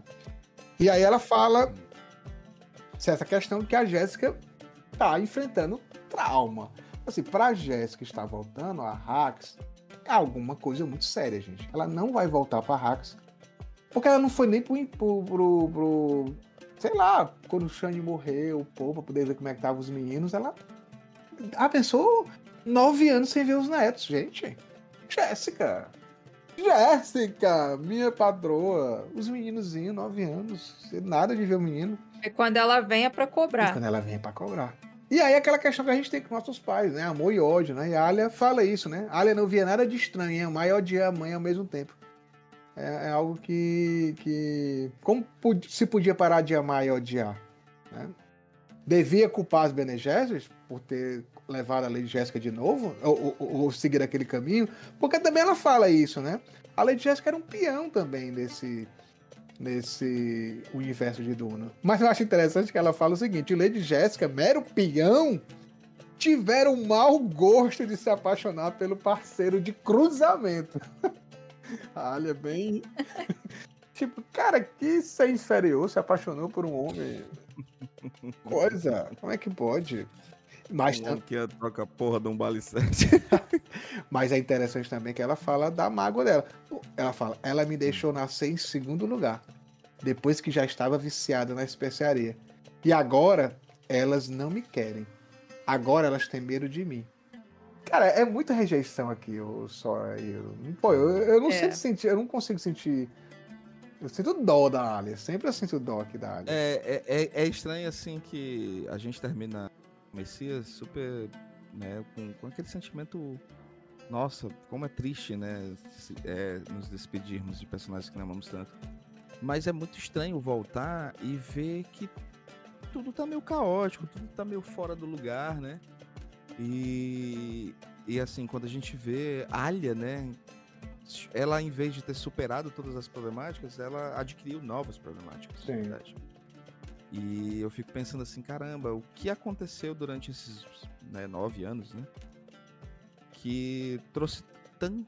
E aí ela fala essa questão que a Jéssica tá enfrentando trauma. Assim, pra Jéssica estar voltando a Arrax, é alguma coisa muito séria, gente. Ela não vai voltar pra Arrax, porque ela não foi nem pro sei lá, quando o Shane morreu, pra poder ver como é que estavam os meninos, ela pensou 9 anos sem ver os netos, gente. Jéssica, minha patroa, os meninozinhos, 9 anos, nada de ver o menino. É quando ela venha pra cobrar. E aí aquela questão que a gente tem com nossos pais, né? Amor e ódio, né? E a Alia fala isso, né? A Alia não via nada de estranho, amar e odiar a mãe ao mesmo tempo. é algo que como se podia parar de amar e odiar, né? Devia culpar as Bene Gesserit por ter levado a Lady Jéssica de novo, ou seguir aquele caminho, porque também ela fala isso, né? A Lady Jéssica era um peão também nesse universo de Duna. Mas eu acho interessante que ela fala o seguinte: Lady Jéssica, mero peão, tiveram o mau gosto de se apaixonar pelo parceiro de cruzamento. Olha, bem... tipo, cara, que ser inferior se apaixonou por um homem. Coisa, como é que pode? Mas, que troca a porra de um balicete. mas é interessante também que ela fala da mágoa dela. Ela fala, ela me deixou nascer em segundo lugar, depois que já estava viciada na especiaria. E agora, elas não me querem. Agora elas têm medo de mim. Cara, é muita rejeição aqui, Sora. Pô, eu não sinto sentir, eu não consigo sentir. Eu sinto dó da Alia. Sempre eu sinto dó aqui da Alia. É estranho assim que a gente termina Messias super, né, com aquele sentimento, nossa, como é triste, né, nos despedirmos de personagens que não amamos tanto. Mas é muito estranho voltar e ver que tudo tá meio caótico, tudo tá meio fora do lugar, né? E assim, quando a gente vê Alia, né, ela, em vez de ter superado todas as problemáticas, ela adquiriu novas problemáticas. Sim. Na verdade. E eu fico pensando assim, caramba, o que aconteceu durante esses 9 anos, né? Que trouxe tanta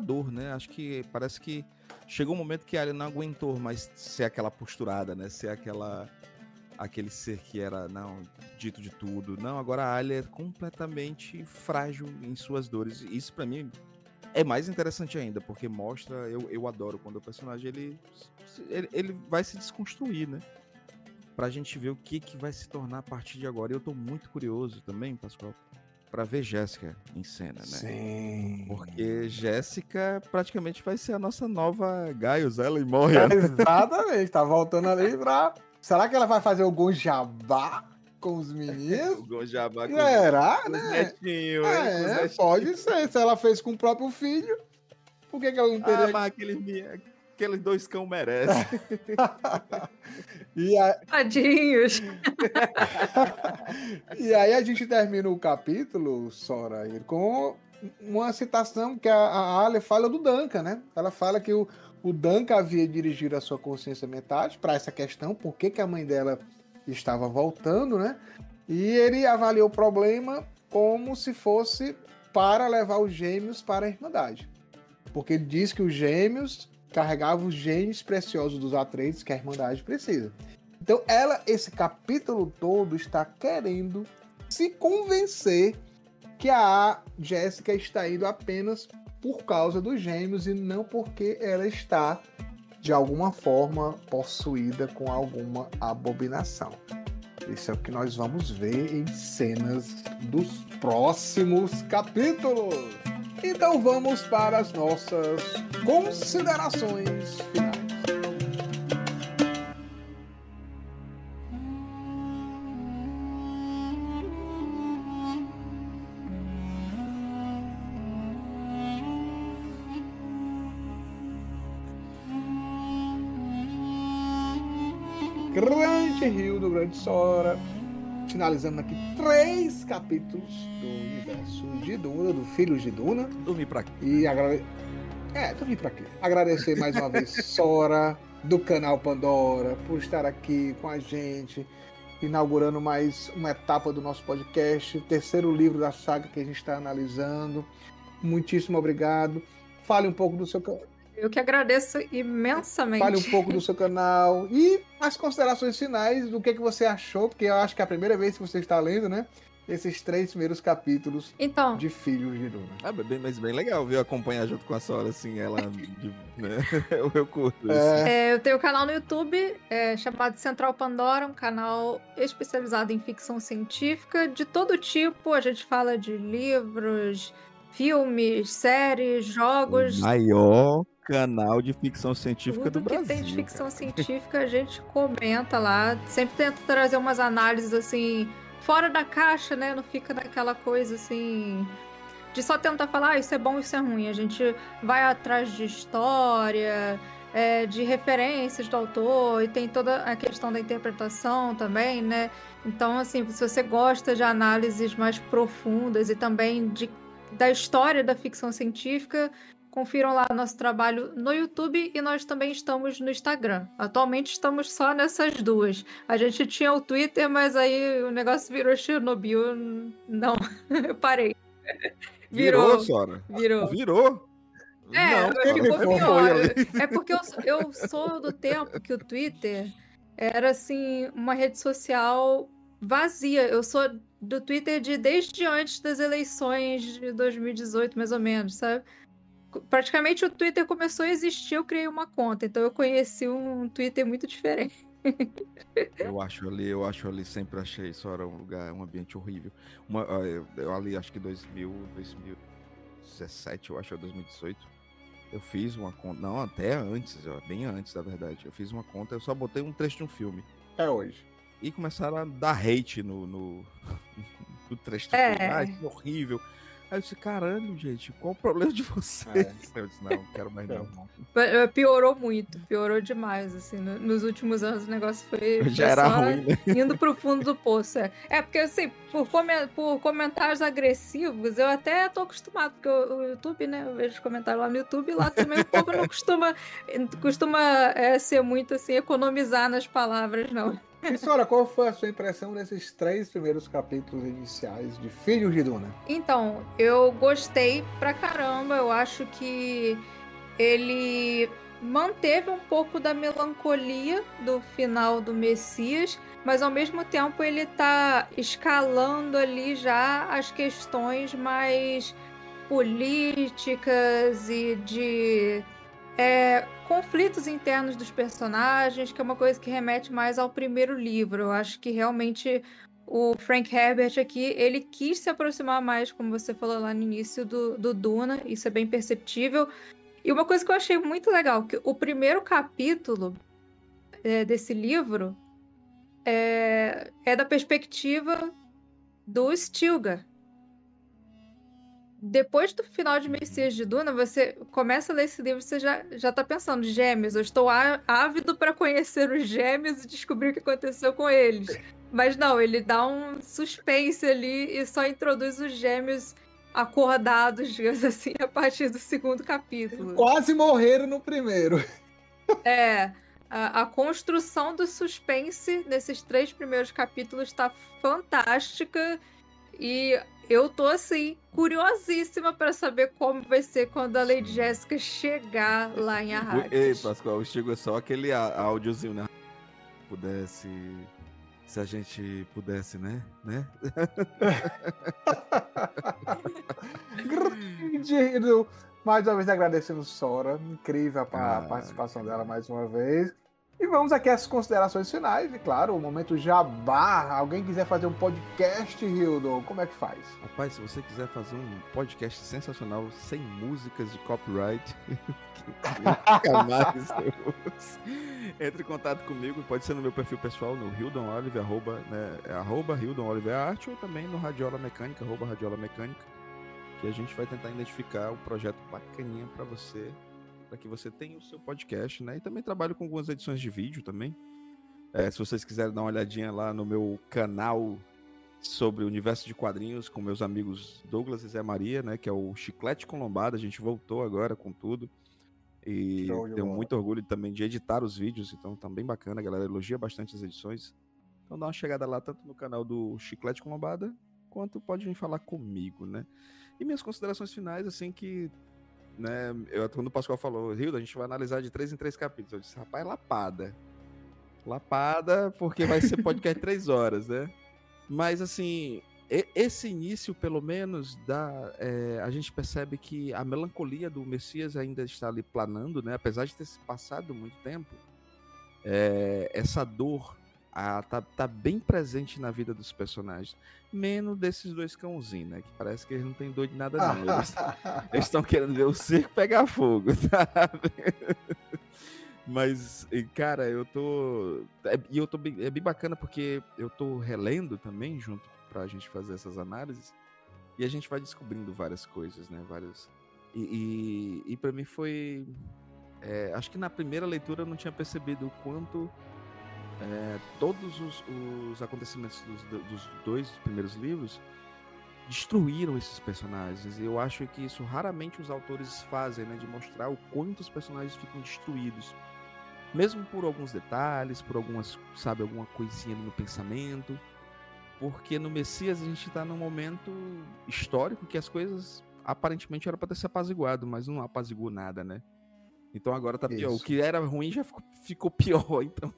dor, né? Acho que parece que chegou um momento que a Alia não aguentou mais ser aquela posturada, né? Ser aquele ser que era, não, dito de tudo. Não, agora a Alia é completamente frágil em suas dores. E isso pra mim é mais interessante ainda, porque mostra, eu adoro quando o personagem ele vai se desconstruir, né? Pra gente ver o que vai se tornar a partir de agora. E eu tô muito curioso também, Pascoal, pra ver Jéssica em cena, né? Sim. Porque Jéssica praticamente vai ser a nossa nova Gaius, ela e Moria. Exatamente, tá voltando ali pra... Será que ela vai fazer algum jabá com os meninos? O Gonjabá com Será, os né? netinhos, hein? Com os netinhos. Pode ser. Se ela fez com o próprio filho, por que ela não teria... Mas aqueles 2 cão merecem. Tadinhos. E aí a gente termina o capítulo, Sora, com uma citação que a Alia fala do Duncan, né? Ela fala que o Duncan havia dirigido a sua consciência metade para essa questão, por que a mãe dela estava voltando, né? E ele avaliou o problema como se fosse para levar os gêmeos para a Irmandade. Porque ele diz que os gêmeos carregavam os genes preciosos dos Atreides que a Irmandade precisa. Então esse capítulo todo está querendo se convencer que a Jéssica está indo apenas por causa dos gêmeos e não porque ela está, de alguma forma, possuída com alguma abominação. Isso é o que nós vamos ver em cenas dos próximos capítulos. Então vamos para as nossas considerações finais. Grande Rio do Grande Sora. Finalizando aqui 3 capítulos do universo de Duna, do Filhos de Duna. Dormir pra quê? E dormir pra quê? Agradecer mais uma vez Sora, do canal Pandora, por estar aqui com a gente, inaugurando mais uma etapa do nosso podcast, o 3º livro da saga que a gente está analisando. Muitíssimo obrigado. Fale um pouco do seu canal. Eu que agradeço imensamente. Fale um pouco do seu canal e as considerações finais do que você achou, porque eu acho que é a primeira vez que você está lendo, né? Esses 3 primeiros capítulos de Filhos de Duna. Mas bem legal, viu? Acompanhar junto com a Sora, assim, ela... né? Eu curto isso. Eu tenho um canal no YouTube chamado Central Pandora, um canal especializado em ficção científica de todo tipo. A gente fala de livros, filmes, séries, jogos... Maior canal de ficção científica do Brasil. Tudo que tem de ficção científica a gente comenta lá. Sempre tento trazer umas análises assim, fora da caixa, né? Não fica naquela coisa assim de só tentar falar, isso é bom, isso é ruim. A gente vai atrás de história, de referências do autor, e tem toda a questão da interpretação também, né? Então, assim, se você gosta de análises mais profundas e também da história da ficção científica, confiram lá nosso trabalho no YouTube e nós também estamos no Instagram. Atualmente estamos só nessas duas. A gente tinha o Twitter, mas aí o negócio virou Chernobyl. Não, eu parei. Virou, Sora? Virou? Ficou foi pior. ali. É porque eu sou do tempo que o Twitter era, assim, uma rede social vazia. Eu sou do Twitter desde antes das eleições de 2018, mais ou menos, sabe? Praticamente o Twitter começou a existir, eu criei uma conta. Então eu conheci um Twitter muito diferente. Eu acho ali, sempre achei isso era um lugar, um ambiente horrível. Eu ali, acho que 2017, eu acho, ou 2018, eu fiz uma conta, não, até antes, bem antes, na verdade. Eu fiz uma conta, eu só botei um trecho de um filme. É hoje. E começaram a dar hate no trecho do filme. Ah, isso é horrível. Aí eu disse, caralho, gente, qual o problema de vocês? Eu disse, não quero mais não. Piorou muito, piorou demais, assim, nos últimos anos o negócio foi Já era só ruim, né? indo pro fundo do poço. É porque, assim, por comentários agressivos, eu até tô acostumado, porque o YouTube, né, eu vejo os comentários lá no YouTube, e lá também o povo não costuma ser muito, assim, economizar nas palavras, não. E, Sora, qual foi a sua impressão desses 3 primeiros capítulos iniciais de Filhos de Duna? Então, eu gostei pra caramba. Eu acho que ele manteve um pouco da melancolia do final do Messias, mas ao mesmo tempo ele tá escalando ali já as questões mais políticas e de conflitos internos dos personagens, que é uma coisa que remete mais ao primeiro livro. Eu acho que realmente o Frank Herbert aqui, ele quis se aproximar mais, como você falou lá no início, do Duna, isso é bem perceptível. E uma coisa que eu achei muito legal, que o primeiro capítulo desse livro é da perspectiva do Stilgar. Depois do final de Messias de Duna, você começa a ler esse livro, você já tá pensando, gêmeos, eu estou ávido para conhecer os gêmeos e descobrir o que aconteceu com eles. Mas não, ele dá um suspense ali e só introduz os gêmeos acordados, digamos assim, a partir do segundo capítulo. Quase morreram no primeiro. A construção do suspense nesses 3 primeiros capítulos tá fantástica e eu tô, assim, curiosíssima pra saber como vai ser quando a Lady Jéssica chegar lá em Arrakis. Ei, Pascoal, o Chico é só aquele áudiozinho, né? Se a gente pudesse, né? Grande. Mais uma vez agradecendo Sora. Incrível a participação dela mais uma vez. E vamos aqui às considerações finais. E claro, o momento jabá. Alguém quiser fazer um podcast, Hildon, como é que faz? Rapaz, se você quiser fazer um podcast sensacional, sem músicas de copyright, nunca mais eu uso. Entre em contato comigo, pode ser no meu perfil pessoal, no Hildon Oliver, @ Hildon Oliver Arte, ou também no Radiola Mecânica, @ Radiola Mecânica, que a gente vai tentar identificar um projeto bacaninha para você, para que você tenha o seu podcast, né? E também trabalho com algumas edições de vídeo também. Se vocês quiserem dar uma olhadinha lá no meu canal sobre o universo de quadrinhos com meus amigos Douglas e Zé Maria, né? Que é o Chiclete com Lombada. A gente voltou agora com tudo. E tenho muito orgulho também de editar os vídeos, então tá bem bacana, a galera elogia bastante as edições. Então dá uma chegada lá, tanto no canal do Chiclete com Lombada, quanto pode vir falar comigo, né? E minhas considerações finais, assim, que, né, quando o Pascoal falou, Hilda, a gente vai analisar de 3 em 3 capítulos. Eu disse, rapaz, lapada, porque vai ser podcast 3 horas, né? Mas, assim, esse início, pelo menos, a gente percebe que a melancolia do Messias ainda está ali planando, né? Apesar de ter se passado muito tempo, essa dor tá bem presente na vida dos personagens. Menos desses 2 cãozinhos, né? Que parece que eles não têm dor de nada, não. Eles estão querendo ver o circo pegar fogo, sabe? Mas, cara, é bem bacana porque eu tô relendo também, junto pra gente fazer essas análises. E a gente vai descobrindo várias coisas, né? E para mim foi... acho que na primeira leitura eu não tinha percebido o quanto todos os acontecimentos dos 2 primeiros livros destruíram esses personagens. E eu acho que isso raramente os autores fazem, né? De mostrar o quanto os personagens ficam destruídos. Mesmo por alguns detalhes, por algumas, sabe, alguma coisinha no pensamento. Porque no Messias a gente tá num momento histórico que as coisas aparentemente eram para ter se apaziguado, mas não apaziguou nada, né? Então agora tá pior. Isso. O que era ruim já ficou pior. Então,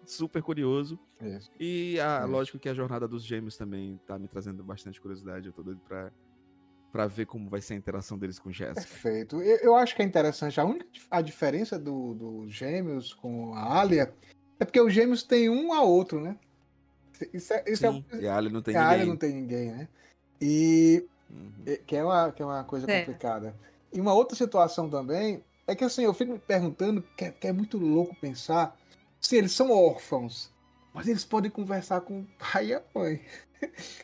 super curioso. Isso. E lógico que a jornada dos gêmeos também tá me trazendo bastante curiosidade. Eu tô doido pra ver como vai ser a interação deles com Jéssica. Perfeito. Eu acho que é interessante. A diferença do Gêmeos com a Alia é porque os Gêmeos têm um a outro, né? Sim, e a Alia não tem a ninguém. Alia não tem ninguém, né? E Uhum. que é uma coisa complicada. E uma outra situação também é que assim, eu fico me perguntando, que é muito louco pensar, se eles são órfãos, mas eles podem conversar com o pai e a mãe.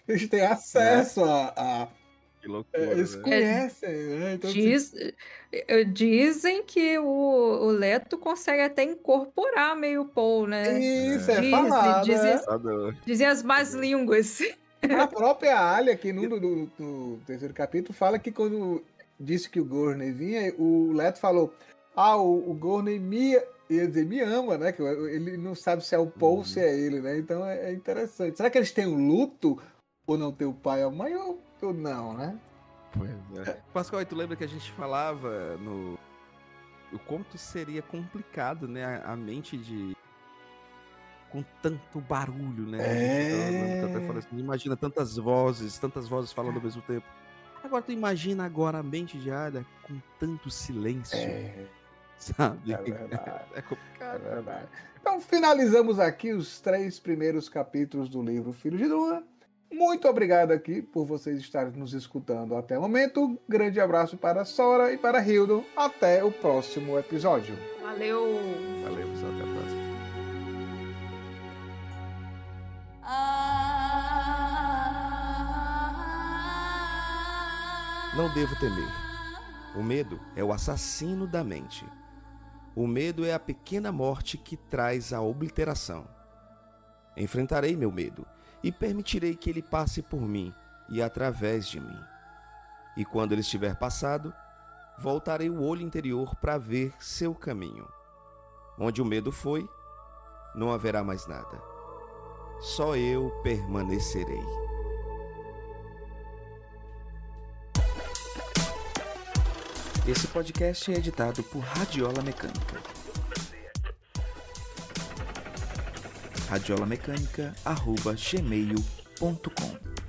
Eles têm acesso a Que loucura, eles né? conhecem, né? Então, Dizem que o Leto consegue até incorporar meio Paul, né? isso é falado. Dizem as más línguas. A própria Alia, aqui no terceiro capítulo, fala que quando disse que o Gurney vinha, o Leto falou: o Gurney me ama, né? Que ele não sabe se é o Paul ou se é ele, né? Então é interessante. Será que eles têm um luto por não ter o pai ou a mãe ou não, né? Pois é. Pascoal, tu lembra que a gente falava o quanto seria complicado, né? A mente com tanto barulho, né? A gente até fala assim, imagina tantas vozes falando ao mesmo tempo. Agora tu imagina agora a mente de Alia com tanto silêncio. Sabe? É verdade. É complicado. É verdade. Então finalizamos aqui os 3 primeiros capítulos do livro Filho de Duna. Muito obrigado aqui por vocês estarem nos escutando até o momento. Grande abraço para a Sora e para a Hildon. Até o próximo episódio. Valeu! Valeu, pessoal. Até a próxima. Não devo temer. O medo é o assassino da mente. O medo é a pequena morte que traz a obliteração. Enfrentarei meu medo e permitirei que ele passe por mim e através de mim. E quando ele estiver passado, voltarei o olho interior para ver seu caminho. Onde o medo foi, não haverá mais nada. Só eu permanecerei. Esse podcast é editado por Radiola Mecânica. radiolamecânica@gmail.com